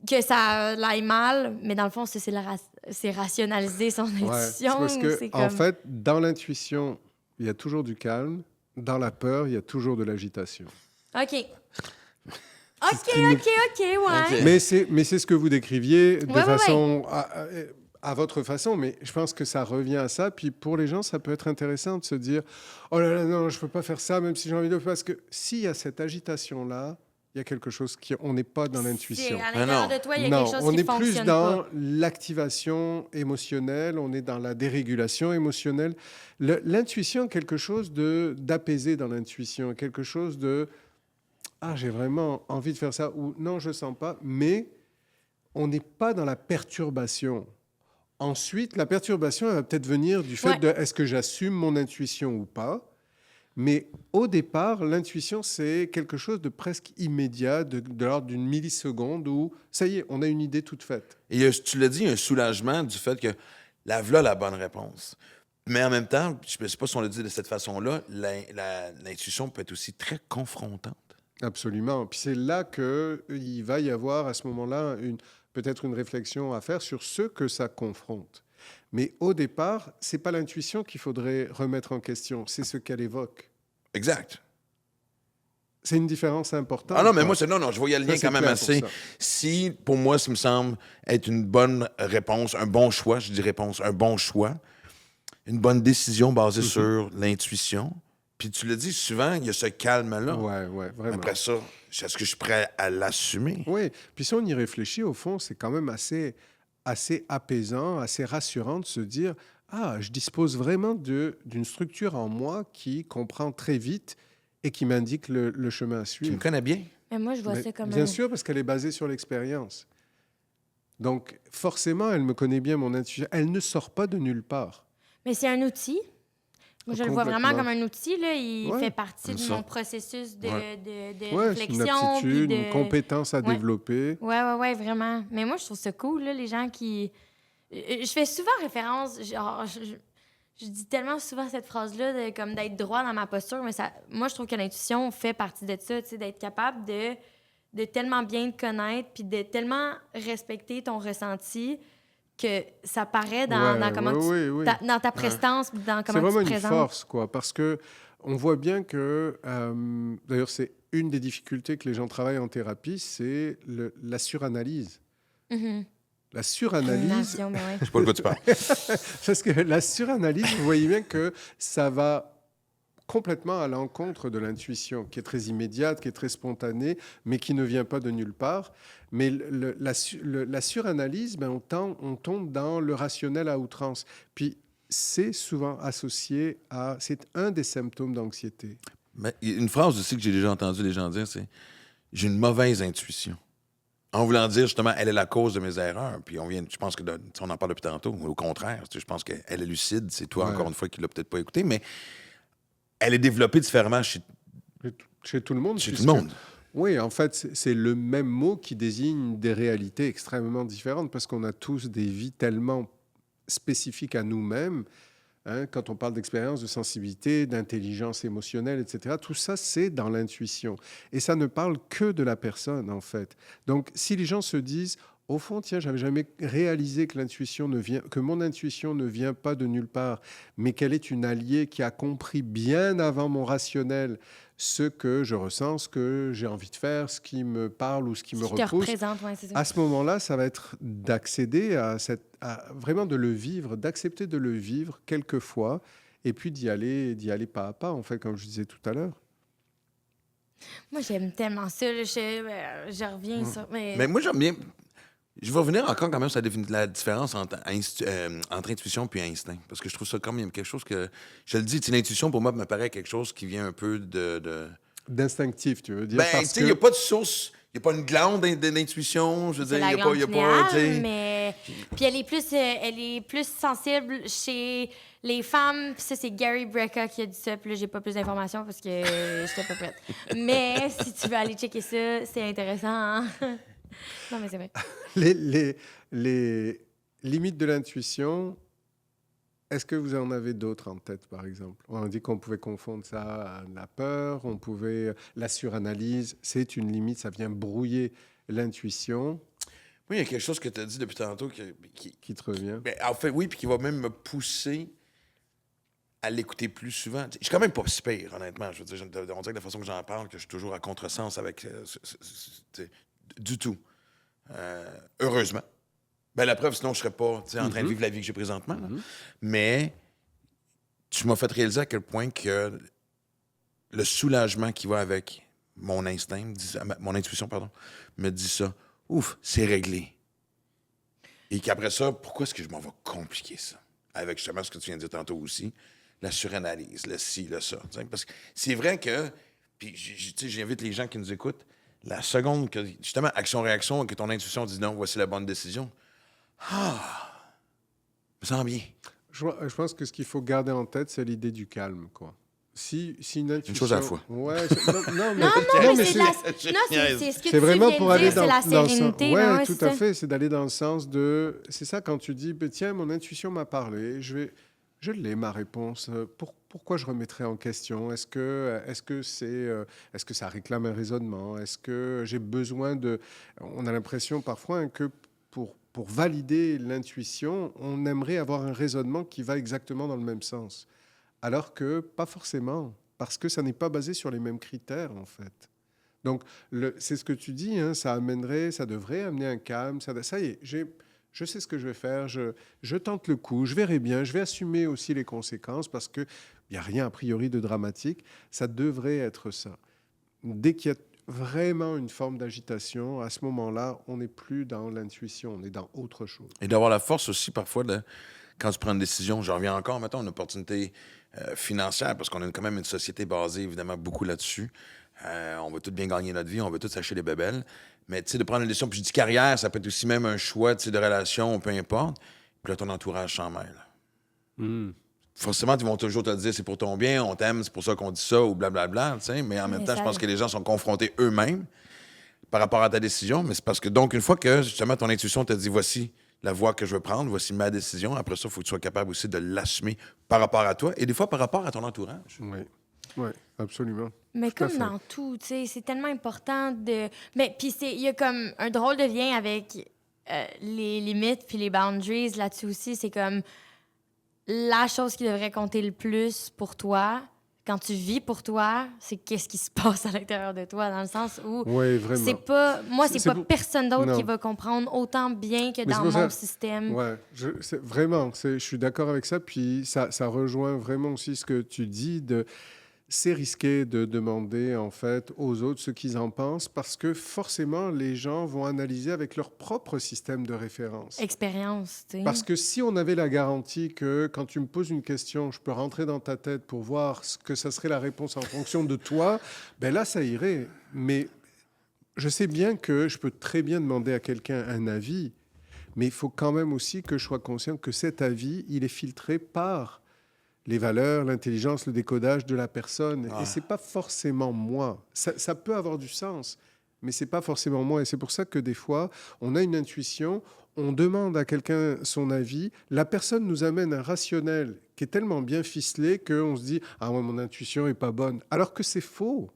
que ça aille mal. Mais dans le fond, c'est rationaliser son Ouais, c'est intuition. parce que, c'est en comme... fait, dans l'intuition, il y a toujours du calme. Dans la peur, il y a toujours de l'agitation. OK. OK, ouais. Mais c'est ce que vous décriviez de Ouais. façon... À votre façon, mais je pense que ça revient à ça. Puis pour les gens, ça peut être intéressant de se dire « Oh là là, non, je ne peux pas faire ça, même si j'ai envie de le faire. » Parce que s'il y a cette agitation-là, il y a quelque chose qui... On n'est pas dans l'intuition. À l'intérieur de toi, il y a Non, quelque chose on qui est fonctionne plus dans pas. l'activation émotionnelle, on est dans la dérégulation émotionnelle. L'intuition, quelque chose d'apaisé dans l'intuition, quelque chose de « Ah, j'ai vraiment envie de faire ça » ou « Non, je ne sens pas », mais on n'est pas dans la perturbation. Ensuite, la perturbation, elle va peut-être venir du fait de est-ce que j'assume mon intuition ou pas. Mais au départ, l'intuition, c'est quelque chose de presque immédiat, de l'ordre d'une milliseconde où, ça y est, on a une idée toute faite. Et tu l'as dit, il y a un soulagement du fait que voilà la bonne réponse. Mais en même temps, je ne sais pas si on le dit de cette façon-là, l'intuition peut être aussi très confrontante. Absolument. Puis c'est là qu'il va y avoir, à ce moment-là, peut-être une réflexion à faire sur ce que ça confronte. Mais au départ, ce n'est pas l'intuition qu'il faudrait remettre en question, c'est ce qu'elle évoque. Exact. C'est une différence importante. Ah non, mais moi, je vois y a le lien c'est quand même clair assez. pour ça. Si, pour moi, ça me semble être une bonne réponse, un bon choix, je dis réponse, un bon choix, une bonne décision basée sur l'intuition. Puis tu le dis souvent, il y a ce calme-là. Ouais, vraiment. Après ça, est-ce que je suis prêt à l'assumer? Oui, puis si on y réfléchit, au fond, c'est quand même assez apaisant, assez rassurant de se dire « Ah, je dispose vraiment d'une structure en moi qui comprend très vite et qui m'indique le chemin à Tu suivre. me » connais bien? Mais moi, je vois Mais ça comme bien sûr, parce qu'elle est basée sur l'expérience. Donc, forcément, elle me connaît bien, mon intuition. Elle ne sort pas de nulle part. Mais c'est un outil. Moi, je le vois vraiment comme un outil. Là. Il Ouais, fait partie comme de ça. mon processus de c'est une réflexion. puis aptitude, de... une compétence à Ouais. développer. Ouais, vraiment. Mais moi, je trouve ça cool, là, les gens qui... Je fais souvent référence, genre, je dis tellement souvent cette phrase-là, comme d'être droit dans ma posture, mais ça, moi, je trouve que l'intuition fait partie de ça, tu sais, d'être capable de tellement bien te connaître, puis de tellement respecter ton ressenti que ça paraît dans comment Oui. dans ta prestance, puis dans C'est comment tu vraiment te une présentes. force, quoi, parce que on voit bien que, d'ailleurs, c'est une des difficultés que les gens travaillent en thérapie, c'est la suranalyse. Mhm. La suranalyse, Rumination, mais ouais. Je sais pas de quoi tu parles. parce que la suranalyse, vous voyez bien que ça va complètement à l'encontre de l'intuition, qui est très immédiate, qui est très spontanée, mais qui ne vient pas de nulle part. Mais la suranalyse, ben, on tombe dans le rationnel à outrance. Puis, c'est souvent associé à... C'est un des symptômes d'anxiété. Mais il y a une phrase aussi que j'ai déjà entendu les gens dire, c'est « j'ai une mauvaise intuition ». En voulant dire, justement, elle est la cause de mes erreurs. Puis je pense que, on en parle depuis tantôt, au contraire, je pense qu'elle est lucide, c'est toi, Ouais. encore une fois, qui l'a peut-être pas écouté, mais elle est développée différemment chez Chez tout le monde. tout le puisque- monde. Oui, en fait, c'est le même mot qui désigne des réalités extrêmement différentes, parce qu'on a tous des vies tellement spécifiques à nous-mêmes. Hein, quand on parle d'expérience, de sensibilité, d'intelligence émotionnelle, etc., tout ça, c'est dans l'intuition. Et ça ne parle que de la personne, en fait. Donc, si les gens se disent, au fond, tiens, j'avais jamais réalisé que que mon intuition ne vient pas de nulle part, mais qu'elle est une alliée qui a compris bien avant mon rationnel ce que je ressens, ce que j'ai envie de faire, ce qui me parle ou ce qui me Qui te repousse. représente, ouais, c'est ça. À ce moment-là, ça va être d'accéder vraiment de le vivre, d'accepter de le vivre quelquefois, et puis d'y aller pas à pas, en fait, comme je disais tout à l'heure. Moi, j'aime tellement ça. Là, je reviens sur... Mais moi, j'aime bien. Je vais revenir encore quand même sur la différence entre intuition et instinct. Parce que je trouve ça quand même quelque chose que. Je le dis, l'intuition, pour moi, me paraît quelque chose qui vient un peu de... D'instinctif, tu veux dire, Ben, tu parce sais, il n'y a pas de source. Il n'y a pas une glande d'intuition. Je veux C'est dire, la il n'y a pas. glande Y a pas tu pinéale, sais. mais... Puis elle est plus sensible chez les femmes. Puis ça, c'est Gary Brecka qui a dit ça. Puis là, j'ai pas plus d'informations parce que j'étais pas prête. Mais si tu veux aller checker ça, c'est intéressant. Hein? Non, mais c'est vrai. les limites de l'intuition, est-ce que vous en avez d'autres en tête, par exemple? On a dit qu'on pouvait confondre ça à la peur, la suranalyse, c'est une limite, ça vient brouiller l'intuition Moi, il y a quelque chose que tu as dit depuis tantôt qui te revient. ben, en fait, oui, puis qui va même me pousser à l'écouter plus souvent. Je suis quand même pas si pire, honnêtement. Je veux dire, on dirait que la façon que j'en parle, que je suis toujours à contresens avec... du tout. Heureusement. Ben, la preuve, sinon, je serais pas en train de vivre la vie que j'ai présentement. Là. Mais tu m'as fait réaliser à quel point que le soulagement qui va avec mon instinct, mon intuition, pardon, me dit ça. Ouf, c'est réglé. Et qu'après ça, pourquoi est-ce que je m'en vais compliquer ça? Avec justement ce que tu viens de dire tantôt aussi, la suranalyse, le ci, le ça. Parce que c'est vrai que, puis j'invite les gens qui nous écoutent, la seconde que, justement, action-réaction, que ton intuition dit non, voici la bonne décision, je me sens bien. Je pense que ce qu'il faut garder en tête, c'est l'idée du calme, quoi. Si une intuition... Une chose à la fois. Ouais, non, Non, mais c'est- c'est ce que C'est tu vraiment viens pour de aller dire, dans, c'est la dans le sens. sérénité. Ouais, là, ouais, tout c'est à ça. fait. C'est d'aller dans le sens de. C'est ça quand tu dis, ben, tiens, mon intuition m'a parlé. Je l'ai ma réponse. Pourquoi je remettrais en question? Est-ce que ça réclame un raisonnement? Est-ce que j'ai besoin de... On a l'impression parfois hein, que pour valider l'intuition, on aimerait avoir un raisonnement qui va exactement dans le même sens. Alors que pas forcément, parce que ça n'est pas basé sur les mêmes critères, en fait. Donc, c'est ce que tu dis, hein, ça devrait amener un calme. Ça y est, je sais ce que je vais faire, je tente le coup, je verrai bien, je vais assumer aussi les conséquences parce qu'il n'y a rien a priori de dramatique. Ça devrait être ça. Dès qu'il y a vraiment une forme d'agitation, à ce moment-là, on n'est plus dans l'intuition, on est dans autre chose. Et d'avoir la force aussi, parfois, quand tu prends une décision, j'en reviens encore, mettons, une opportunité financière, parce qu'on a quand même une société basée, évidemment, beaucoup là-dessus. On veut tous bien gagner notre vie, on veut tous acheter des bébelles. Mais, tu sais, de prendre une décision, puis je dis carrière, ça peut être aussi même un choix, tu sais, de relation, peu importe. Puis là, ton entourage s'en mêle. forcément, ils vont toujours te dire c'est pour ton bien, on t'aime, c'est pour ça qu'on dit ça, ou blablabla, tu sais. Mais en même temps, je pense que les gens sont confrontés eux-mêmes par rapport à ta décision. Mais c'est parce que, donc, une fois que, justement, ton intuition te dit voici la voie que je veux prendre, voici ma décision, après ça, il faut que tu sois capable aussi de l'assumer par rapport à toi et des fois par rapport à ton entourage. Oui, oui, absolument. Mais Tout à comme fait. dans tout, tu sais, c'est tellement important de... Mais puis il y a comme un drôle de lien avec les limites puis les boundaries là-dessus aussi. C'est comme la chose qui devrait compter le plus pour toi, quand tu vis pour toi, c'est qu'est-ce qui se passe à l'intérieur de toi, dans le sens où Oui, vraiment. c'est pas... Moi, c'est pas pour- personne d'autre qui Non. va comprendre autant bien que Mais c'est dans pour mon ça- système. Ouais, je suis d'accord avec ça. Puis ça rejoint vraiment aussi ce que tu dis c'est risqué de demander en fait aux autres ce qu'ils en pensent parce que forcément les gens vont analyser avec leur propre système de référence. Expérience, tu sais. Parce que si on avait la garantie que quand tu me poses une question, je peux rentrer dans ta tête pour voir ce que ça serait la réponse en fonction de toi, ben là ça irait. Mais je sais bien que je peux très bien demander à quelqu'un un avis, mais il faut quand même aussi que je sois conscient que cet avis, il est filtré par les valeurs, l'intelligence, le décodage de la personne. Ah. Et c'est pas forcément moi. Ça peut avoir du sens, mais c'est pas forcément moi. Et c'est pour ça que des fois, on a une intuition, on demande à quelqu'un son avis, la personne nous amène un rationnel qui est tellement bien ficelé qu'on se dit « Ah ouais, mon intuition est pas bonne », alors que c'est faux.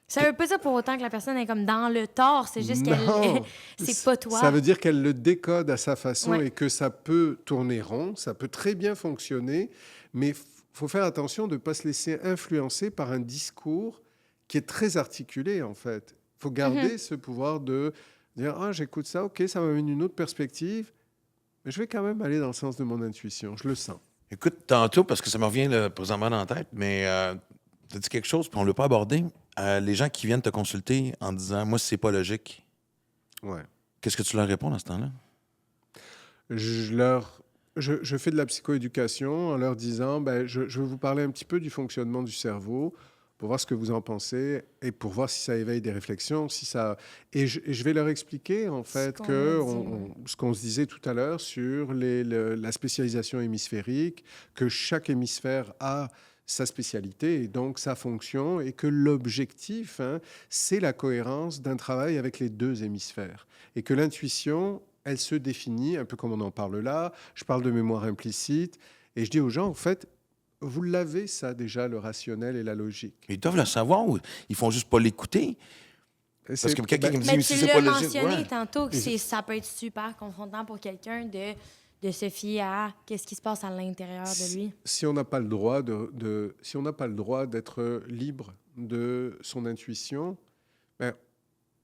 Ça veut pas dire pour autant que la personne est comme dans le tort, c'est juste qu'elle... Non. c'est pas toi. Ça veut dire qu'elle le décode à sa façon Ouais. et que ça peut tourner rond, ça peut très bien fonctionner, mais il faut faire attention de ne pas se laisser influencer par un discours qui est très articulé, en fait. Il faut garder ce pouvoir de dire « Ah, j'écoute ça, ok, ça m'amène une autre perspective, mais je vais quand même aller dans le sens de mon intuition, je le sens. » Écoute, tantôt, parce que ça me revient là, présentement dans la tête, mais tu as dit quelque chose, puis on ne l'a pas abordé. Les gens qui viennent te consulter en disant « Moi, c'est pas logique Ouais. », qu'est-ce que tu leur réponds dans ce temps-là? Je fais de la psychoéducation en leur disant ben, je vais vous parler un petit peu du fonctionnement du cerveau pour voir ce que vous en pensez et pour voir si ça éveille des réflexions. Et je vais leur expliquer en fait ce qu'on se disait tout à l'heure sur la spécialisation hémisphérique, que chaque hémisphère a sa spécialité et donc sa fonction et que l'objectif, c'est la cohérence d'un travail avec les deux hémisphères et que l'intuition, elle se définit, un peu comme on en parle là. Je parle de mémoire implicite. Et je dis aux gens, en fait, vous l'avez, ça, déjà, le rationnel et la logique. Ils doivent le savoir ou ils font juste pas l'écouter? Parce que quelqu'un qui me dit Mais mais tu si c'est l'as pas logique... mentionné Ouais. tantôt que ça peut être super confrontant pour quelqu'un de se fier à qu'est-ce qui se passe à l'intérieur de lui. Si on n'a pas le droit si on n'a pas le droit d'être libre de son intuition, ben,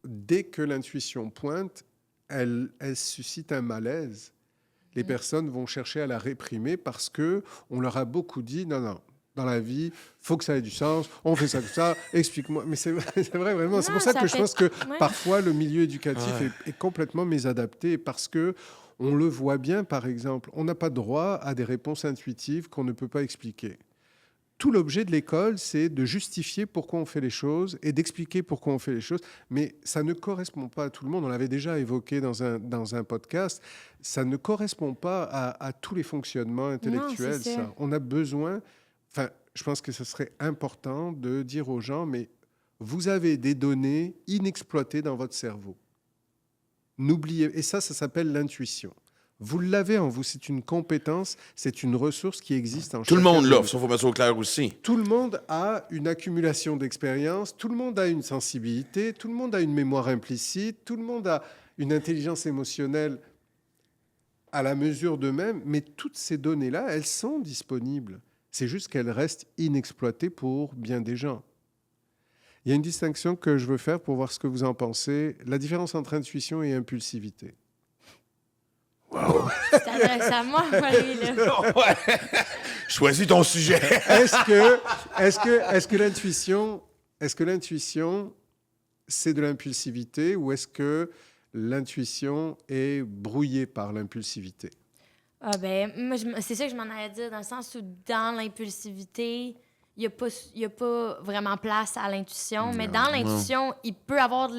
dès que l'intuition pointe, elle suscite un malaise. Les personnes vont chercher à la réprimer parce que on leur a beaucoup dit non, dans la vie, faut que ça ait du sens, on fait ça comme ça, explique-moi. Mais c'est vrai, vraiment. Non, C'est pour ça que je pense que ouais. parfois le milieu éducatif Ouais. est complètement mésadapté parce que on le voit bien, par exemple, on n'a pas droit à des réponses intuitives qu'on ne peut pas expliquer. Tout l'objet de l'école, c'est de justifier pourquoi on fait les choses et d'expliquer pourquoi on fait les choses. Mais ça ne correspond pas à tout le monde. On l'avait déjà évoqué dans un podcast. Ça ne correspond pas à tous les fonctionnements intellectuels. c'est ça. On a besoin... Enfin, je pense que ce serait important de dire aux gens, mais vous avez des données inexploitées dans votre cerveau. N'oubliez... Et ça s'appelle l'intuition. Vous l'avez en vous, c'est une compétence, c'est une ressource qui existe en Tout le chacun monde de l'offre, nous. ça, il faut mettre ça au clair aussi. Tout le monde a une accumulation d'expérience, tout le monde a une sensibilité, tout le monde a une mémoire implicite, tout le monde a une intelligence émotionnelle à la mesure d'eux-mêmes, mais toutes ces données-là, elles sont disponibles. C'est juste qu'elles restent inexploitées pour bien des gens. Il y a une distinction que je veux faire pour voir ce que vous en pensez. La différence entre intuition et impulsivité. Tu t'adresses à moi, lui, là. Ouais. Choisis ton sujet. Est-ce que l'intuition, c'est de l'impulsivité ou est-ce que l'intuition est brouillée par l'impulsivité? Ah ben, moi, c'est ça que je m'en allais dire, dans le sens où dans l'impulsivité, il il y a pas vraiment place à l'intuition. Mais dans l'intuition, il peut avoir tu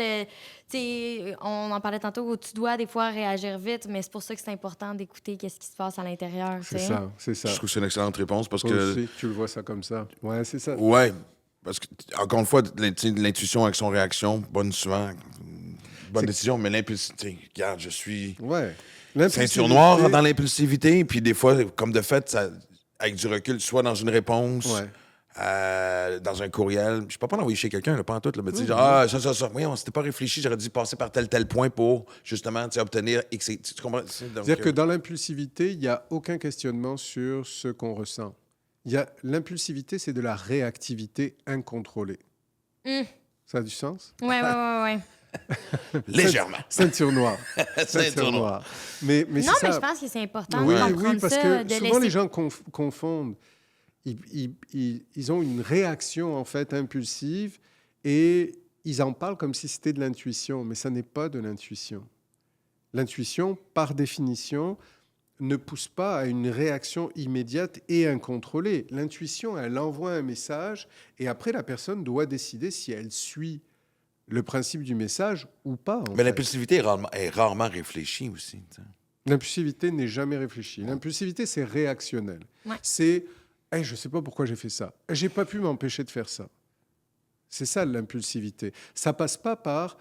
sais, on en parlait tantôt, où tu dois des fois réagir vite, mais c'est pour ça que c'est important d'écouter qu'est-ce qui se passe à l'intérieur. C'est ça, c'est ça. Je trouve que c'est une excellente réponse parce Toi que... aussi, tu le vois ça comme ça. Ouais, c'est ça. Ouais, parce que, encore une fois, l'intuition, action-réaction, bonne souvent, bonne décision, mais l'impulsivité, regarde, je suis Ouais. ceinture noire dans l'impulsivité, puis des fois, comme de fait, ça, avec du recul, soit dans une réponse, dans un courriel, je suis pas d'envoyer chez quelqu'un, là, pas en tout, là, mais tu sais, genre, ça, voyons, c'était pas réfléchi, j'aurais dû passer par tel point pour, justement, obtenir X, tu comprends? C'est-à-dire que dans l'impulsivité, il n'y a aucun questionnement sur ce qu'on ressent. L'impulsivité, c'est de la réactivité incontrôlée. Ça a du sens? Ouais. Légèrement. Ceinture noire. Ceinture noire. Mais non, c'est mais ça. je pense que c'est important Oui, de comprendre parce ça, que de souvent laisser... les gens confondent. Ils ont une réaction en fait impulsive et ils en parlent comme si c'était de l'intuition, mais ça n'est pas de l'intuition. L'intuition, par définition, ne pousse pas à une réaction immédiate et incontrôlée. L'intuition, elle envoie un message et après la personne doit décider si elle suit le principe du message ou pas. Mais l'impulsivité est rarement réfléchie aussi. T'sais. L'impulsivité n'est jamais réfléchie. L'impulsivité, c'est réactionnel. Ouais. C'est hey, je ne sais pas pourquoi j'ai fait ça. Je n'ai pas pu m'empêcher de faire ça. C'est ça l'impulsivité. Ça passe pas par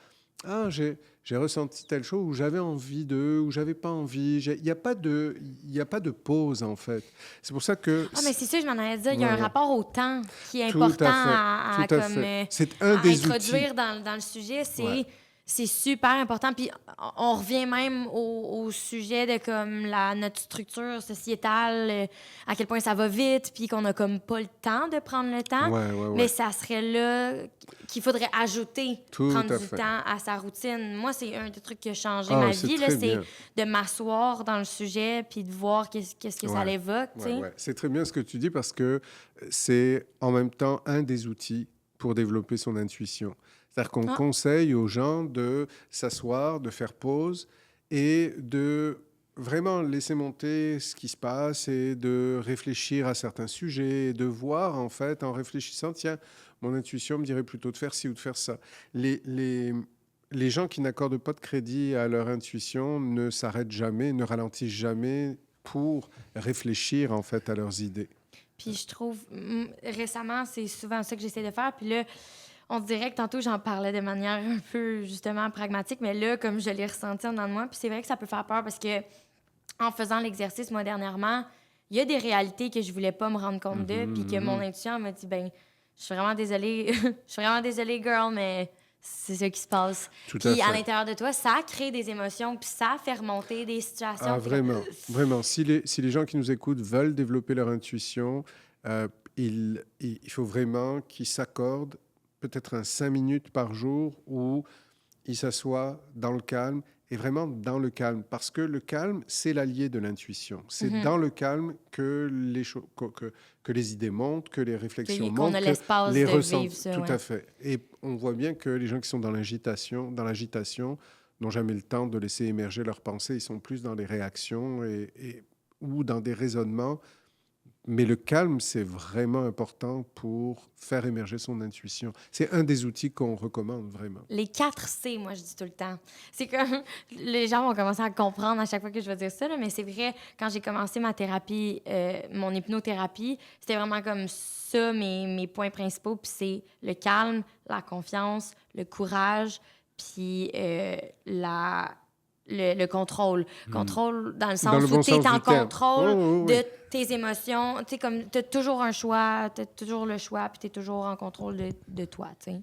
j'ai ressenti telle chose où j'avais envie de, ou j'avais pas envie. Il n'y a pas de pause en fait. C'est pour ça que. Ah, mais c'est ça, je m'en allais dire. Il y a un Ouais. rapport au temps qui est Tout à important fait. Tout à comme, fait. C'est un des introduire outils. dans le sujet. Ouais. C'est super important. Puis on revient même au sujet de comme notre structure sociétale, à quel point ça va vite, puis qu'on a comme pas le temps de prendre le temps. Ouais. Mais ça serait là qu'il faudrait ajouter, Tout prendre à du fait. temps à sa routine. Moi, c'est un des trucs qui a changé Ah, ma c'est vie, là, très c'est bien. de m'asseoir dans le sujet puis de voir qu'est-ce que ça Ouais. l'évoque. tu sais. Ouais. C'est très bien ce que tu dis parce que c'est en même temps un des outils pour développer son intuition. C'est-à-dire qu'on conseille aux gens de s'asseoir, de faire pause et de vraiment laisser monter ce qui se passe et de réfléchir à certains sujets et de voir, en fait, en réfléchissant, tiens, mon intuition me dirait plutôt de faire ci ou de faire ça. Les gens qui n'accordent pas de crédit à leur intuition ne s'arrêtent jamais, ne ralentissent jamais pour réfléchir, en fait, à leurs idées. Puis je trouve, récemment, c'est souvent ça que j'essaie de faire. Puis là, on dirait que tantôt, j'en parlais de manière un peu, justement, pragmatique, mais là, comme je l'ai ressenti en dedans de moi, puis c'est vrai que ça peut faire peur parce que en faisant l'exercice, moi, dernièrement, il y a des réalités que je voulais pas me rendre compte de, puis que mon intuition m'a dit, ben, je suis vraiment désolée, girl, mais c'est ça qui se passe. Puis à l'intérieur de toi, ça crée des émotions, puis ça fait remonter des situations. Ah, vraiment, vraiment. Si les gens qui nous écoutent veulent développer leur intuition, il faut vraiment qu'ils s'accordent peut-être 5 minutes par jour où ils s'assoient dans le calme et vraiment dans le calme. Parce que le calme, c'est l'allié de l'intuition. C'est dans le calme que les idées montent, que les réflexions montent, a l'espace les de ressentis. vivre ça, Tout ouais. à fait. Et on voit bien que les gens qui sont dans l'agitation, n'ont jamais le temps de laisser émerger leurs pensées. Ils sont plus dans les réactions ou dans des raisonnements. Mais le calme, c'est vraiment important pour faire émerger son intuition. C'est un des outils qu'on recommande vraiment. Les 4 C, moi, je dis tout le temps. C'est comme... Les gens vont commencer à comprendre à chaque fois que je vais dire ça, là, mais c'est vrai, quand j'ai commencé ma thérapie, mon hypnothérapie, c'était vraiment comme ça, mes points principaux. Puis c'est le calme, la confiance, le courage, puis le contrôle. Contrôle dans le sens bon où tu es sens en du terme. contrôle de tes émotions. Tu sais, comme tu as toujours un choix, tu as toujours le choix, puis tu es toujours en contrôle de toi, tu sais.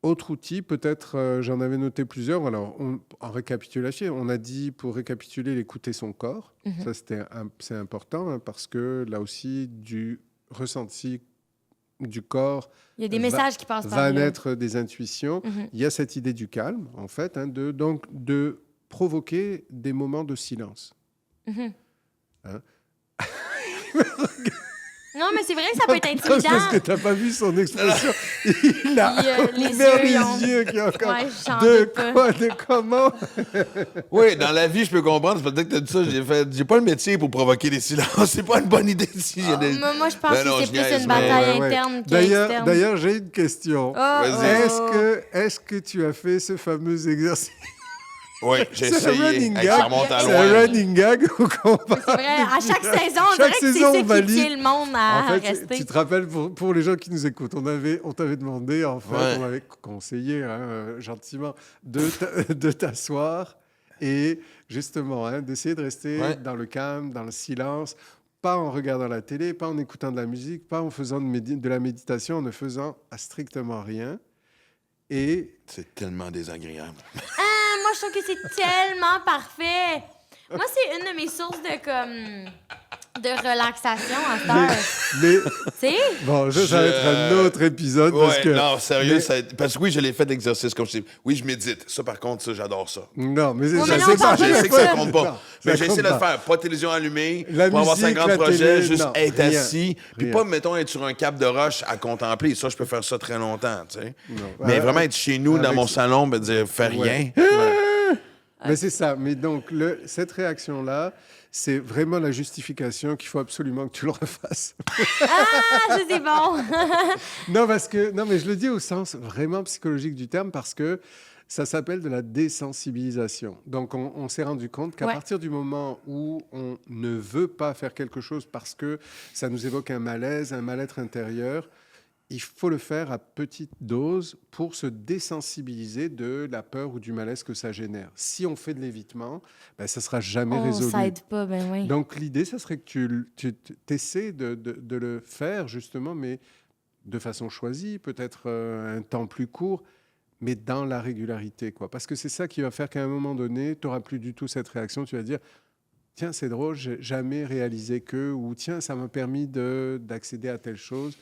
Autre outil, peut-être, j'en avais noté plusieurs. Alors, en récapitulation, on a dit, pour récapituler, l'écouter son corps. Ça, c'est important hein, parce que là aussi, du ressenti du corps il y a des messages qui passent par va là. naître des intuitions. Il y a cette idée du calme, en fait, hein, de provoquer des moments de silence. Hein? Non, mais c'est vrai que ça peut être Parce intimidant. que t'as pas vu son expression. Il a Les ouvert yeux, les ils ont- yeux qui ont encore... Ouais, j'en de doute pas. quoi, de comment? Oui, dans la vie, je peux comprendre. C'est peut-être que t'as dit ça. J'ai pas le métier pour provoquer des silences. C'est pas une bonne idée si j'ai des... Moi, je pense Ben non, que je c'est plus niaise, une mais- bataille Ouais. interne D'ailleurs, qu'externe. j'ai une question. Vas-y. Est-ce que tu as fait ce fameux exercice? Oui, j'ai C'est un essayé. running Hey, gag. ça remonte à C'est loin. un running gag au combat. C'est vrai, à chaque saison, on Chaque dirait que c'est saison, ça on qui valide. tient le monde à En fait, rester. tu te rappelles, pour les gens qui nous écoutent, on t'avait demandé, en fait, Ouais. on m'avait conseillé gentiment de t'asseoir et justement d'essayer de rester Ouais. dans le calme, dans le silence, pas en regardant la télé, pas en écoutant de la musique, pas en faisant de la méditation, en ne faisant strictement rien. Et C'est tellement désagréable. Moi, je trouve que c'est tellement parfait. Moi, c'est une de mes sources de relaxation à cette heure. mais Tu sais? bon, ça va être un autre épisode parce Ouais, que non, sérieux, mais- parce que oui, je l'ai fait d'exercice, comme je dis. Oui, je médite. Ça, par contre, ça, j'adore ça. non, mais Ouais, ça, mais là, c'est on parle Je pas de sais que ça ça. compte pas. Non, Mais ça j'ai compte essayé de le pas. faire. Pas de télévision allumée, La pas avoir musique, 50 la projets, télé, juste non, être rien, assis. Puis rien. pas, mettons, être sur un cap de roche à contempler. Ça, je peux faire ça très longtemps, tu sais. Non. Mais vraiment être chez nous, dans avec mon ça. salon, me dire, fais rien. Ouais, ouais. Mais c'est ça. Mais donc, cette réaction-là, c'est vraiment la justification qu'il faut absolument que tu le refasses. Ah, ça, c'est bon. Non, mais je le dis au sens vraiment psychologique du terme parce que ça s'appelle de la désensibilisation. Donc, on s'est rendu compte qu'à Ouais. partir du moment où on ne veut pas faire quelque chose parce que ça nous évoque un malaise, un mal-être intérieur, il faut le faire à petite dose pour se désensibiliser de la peur ou du malaise que ça génère. Si on fait de l'évitement, ben, ça ne sera jamais On résolu. s'aide pas, ben oui. Donc l'idée, ça serait que tu essaies de le faire justement, mais de façon choisie, peut-être un temps plus court, mais dans la régularité, quoi. Parce que c'est ça qui va faire qu'à un moment donné, tu n'auras plus du tout cette réaction. Tu vas dire, tiens, c'est drôle, j'ai jamais réalisé que, ou tiens, ça m'a permis d'accéder à telle chose.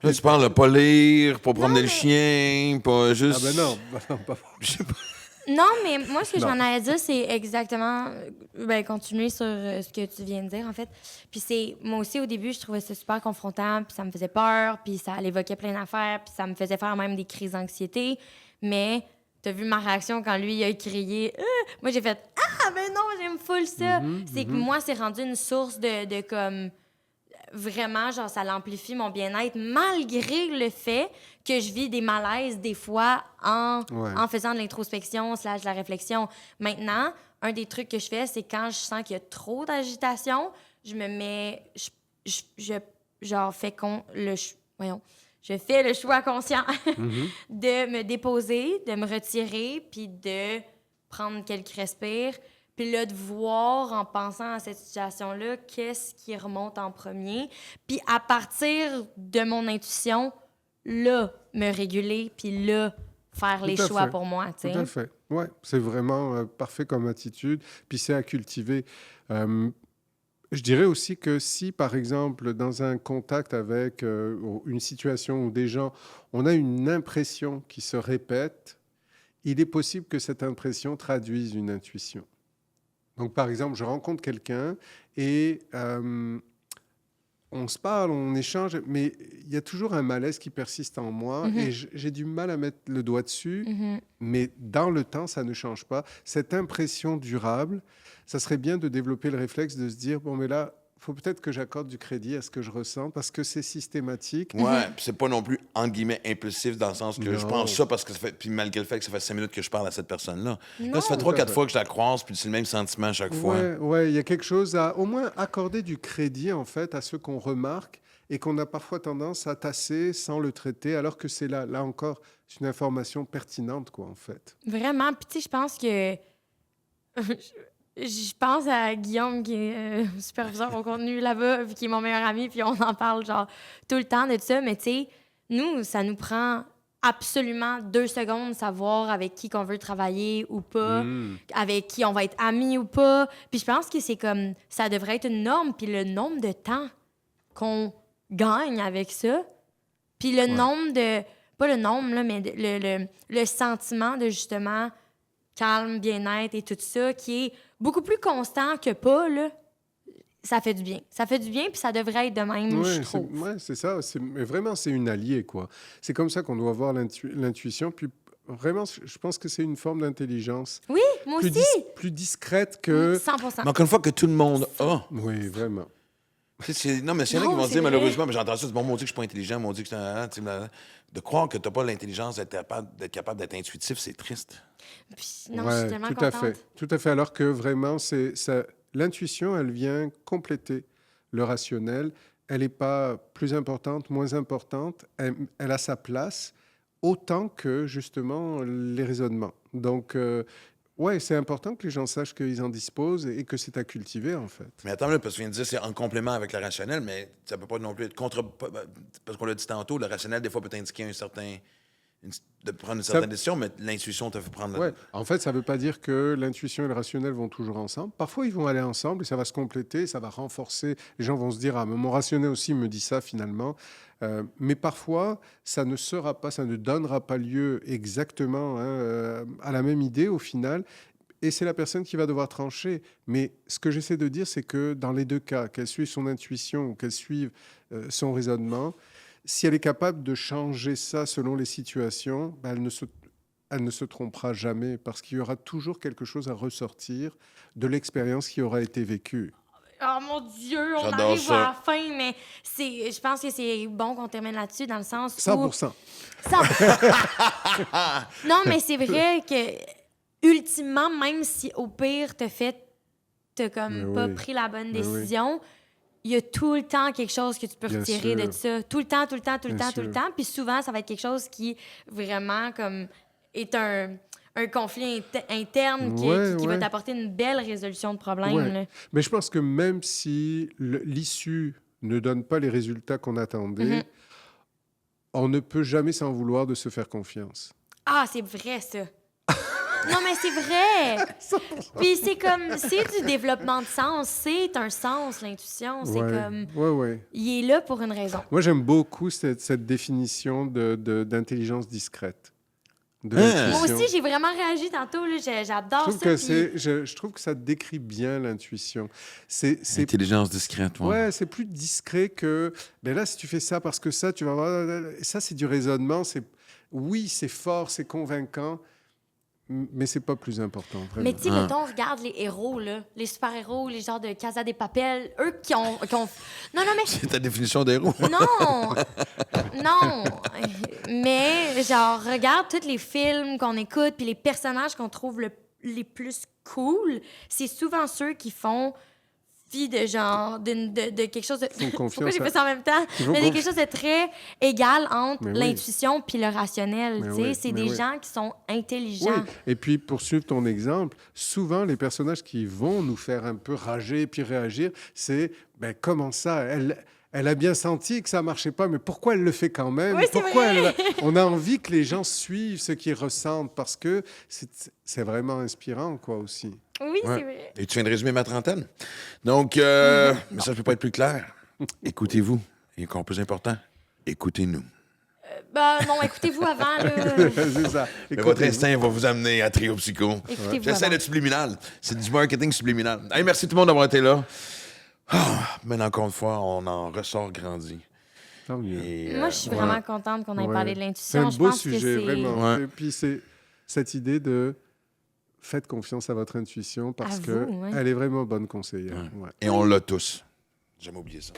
Là, tu parles de pas lire, pas promener le mais- chien, pas juste... Ah ben non, pas Je sais pas. Non, mais moi, ce que je Non. m'en allais dire, c'est exactement... continuer sur ce que tu viens de dire, en fait. Puis c'est... Moi aussi, au début, je trouvais ça super confrontant, puis ça me faisait peur, puis ça évoquait plein d'affaires, puis ça me faisait faire même des crises d'anxiété. Mais t'as vu ma réaction quand lui, il a crié « Moi, j'ai fait « Ah, ben non, j'aime full ça! C'est que moi, c'est rendu une source de comme... Vraiment, genre, ça l'amplifie mon bien-être, malgré le fait que je vis des malaises des fois Ouais. en faisant de l'introspection / la réflexion. Maintenant, un des trucs que je fais, c'est quand je sens qu'il y a trop d'agitation, je me mets... genre, je fais le choix conscient de me déposer, de me retirer, puis de prendre quelques respires. Puis là, de voir, en pensant à cette situation-là, qu'est-ce qui remonte en premier. Puis à partir de mon intuition, là, me réguler, puis là, faire les Tout à choix fait. pour moi, tu Tout sais. à fait. Ouais, c'est vraiment parfait comme attitude. Puis c'est à cultiver. Je dirais aussi que si, par exemple, dans un contact avec une situation où des gens, on a une impression qui se répète, il est possible que cette impression traduise une intuition. Donc, par exemple, je rencontre quelqu'un et on se parle, on échange, mais il y a toujours un malaise qui persiste en moi et j'ai du mal à mettre le doigt dessus, mais dans le temps, ça ne change pas. Cette impression durable, ça serait bien de développer le réflexe de se dire, bon, mais là, il faut peut-être que j'accorde du crédit à ce que je ressens parce que c'est systématique. Ouais, puis c'est pas non plus, entre guillemets, impulsif dans le sens que je Non. pense ça parce que ça fait, puis malgré le fait que ça fait 5 minutes que je parle à cette personne-là. Là, Non. ça fait Tout à 3-4 fait. fois que je la croise, puis c'est le même sentiment à chaque fois. Ouais, il y a quelque chose à au moins accorder du crédit en fait à ce qu'on remarque et qu'on a parfois tendance à tasser sans le traiter, alors que c'est là encore, c'est une information pertinente quoi en fait. Vraiment. Puis, tu sais, je pense que... Je pense à Guillaume, qui est superviseur au contenu là-bas, puis qui est mon meilleur ami, puis on en parle, genre, tout le temps de ça. Mais, tu sais, nous, ça nous prend absolument 2 secondes de savoir avec qui qu'on veut travailler ou pas, avec qui on va être amis ou pas. Puis je pense que c'est comme... Ça devrait être une norme, puis le nombre de temps qu'on gagne avec ça, puis le nombre de... Pas le nombre, là, mais le sentiment de, justement, calme, bien-être et tout ça, qui est beaucoup plus constant que pas, là. ça fait du bien. Ça fait du bien, puis ça devrait être de même, je trouve. C'est ça. Mais vraiment, c'est une alliée, quoi. C'est comme ça qu'on doit voir l'intuition. Puis vraiment, je pense que c'est une forme d'intelligence. Oui, moi Plus, aussi. plus discrète que... 100%. Mais encore une fois, que tout le monde a. Oui, vraiment. Non, mais s'il y en a Non, qui vont c'est dire, vrai. malheureusement, mais j'entends ça, bon, maudit que je suis pas intelligent, maudit que de croire que tu n'as pas l'intelligence d'être capable d'être intuitif, c'est triste. Puis, non, je suis tellement tout contente. à fait. Tout à fait. Alors que vraiment, l'intuition, elle vient compléter le rationnel. Elle n'est pas plus importante, moins importante. Elle a sa place autant que, justement, les raisonnements. Donc, ouais, c'est important que les gens sachent qu'ils en disposent et que c'est à cultiver, en fait. Mais attends, là, parce que tu viens de dire c'est en complément avec le rationnel, mais ça peut pas non plus être parce qu'on l'a dit tantôt, le rationnel, des fois, peut indiquer de prendre une certaine décision, mais l'intuition te fait prendre... Ouais. En fait, ça ne veut pas dire que l'intuition et le rationnel vont toujours ensemble. Parfois, ils vont aller ensemble et ça va se compléter, ça va renforcer. Les gens vont se dire, ah, mais mon rationnel aussi me dit ça finalement. Mais parfois, ça ne sera pas, ça ne donnera pas lieu exactement à la même idée au final. Et c'est la personne qui va devoir trancher. Mais ce que j'essaie de dire, c'est que dans les deux cas, qu'elle suive son intuition ou qu'elle suive son raisonnement, si elle est capable de changer ça selon les situations, ben elle ne se trompera jamais parce qu'il y aura toujours quelque chose à ressortir de l'expérience qui aura été vécue. Oh mon Dieu, on J'adore arrive ça. à la fin, mais je pense que c'est bon qu'on termine là-dessus dans le sens où... 100%. 100%. Non, mais c'est vrai que, ultimement, même si au pire, t'as comme Mais pas oui. pris la bonne Mais oui. décision, il y a tout le temps quelque chose que tu peux Bien retirer sûr. de ça. Tout le temps, tout le temps, tout le Bien temps, tout le sûr. temps. Puis souvent, ça va être quelque chose qui vraiment comme est un conflit interne qui va Ouais. t'apporter une belle résolution de problème. Ouais. Là. Mais je pense que même si l'issue ne donne pas les résultats qu'on attendait, on ne peut jamais s'en vouloir de se faire confiance. Ah, c'est vrai, ça. Non, mais c'est vrai. Puis c'est du développement de sens. C'est un sens, l'intuition. C'est comme... Ouais. Il est là pour une raison. Moi, j'aime beaucoup cette définition d'intelligence discrète. De Hein? l'intuition. Moi aussi, j'ai vraiment réagi tantôt. Là. J'adore ça. Je trouve que ça décrit bien l'intuition. C'est Intelligence discrète, Ouais, c'est plus discret que... Ben là, si tu fais ça parce que ça, tu vas voir... Ça, c'est du raisonnement. Oui, c'est fort, c'est convaincant, mais c'est pas plus important, vraiment. Mais tu sais, mettons, regarde les héros, là, les super-héros, les genres de Casa de Papel, eux qui ont... Non, mais... C'est ta définition d'héros. Non! Mais, genre, regarde tous les films qu'on écoute, puis les personnages qu'on trouve les plus cool, c'est souvent ceux qui font fi de genre, de quelque chose de... Font confiance Pourquoi j'ai fait ça en même temps? font Mais de quelque chose de très égal entre Mais oui. l'intuition puis le rationnel, Mais tu sais. oui, C'est mais des oui. gens qui sont Oui, intelligents. et puis pour suivre ton exemple, souvent les personnages qui vont nous faire un peu rager puis réagir, c'est comment ça, elle a bien senti que ça marchait pas, mais pourquoi elle le fait quand même? Oui, c'est Pourquoi vrai. on a envie que les gens suivent ce qu'ils ressentent parce que c'est vraiment inspirant, quoi, aussi. Oui, Ouais. c'est vrai. Et tu viens de résumer ma trentaine. Donc, mais ça ne peut pas être plus clair. Écoutez-vous. Et encore plus important, écoutez-nous. Non, écoutez-vous avant, là. C'est ça. Mais votre instinct va vous amener à Trio Psycho. Écoutez-vous J'essaie avant. d'être subliminal. C'est du marketing subliminal. Hey, merci tout le monde d'avoir été là. Mais encore une fois, on en ressort grandi. Tant mieux. Et, Moi, je suis ouais. vraiment contente qu'on ait Ouais. parlé de C'est l'intuition. un Je beau pense sujet, que c'est... vraiment. Ouais. Et puis c'est cette idée de faites confiance à votre intuition parce À que vous, ouais. elle est vraiment bonne conseillère. Ouais. Et on l'a tous. J'ai jamais oublié ça.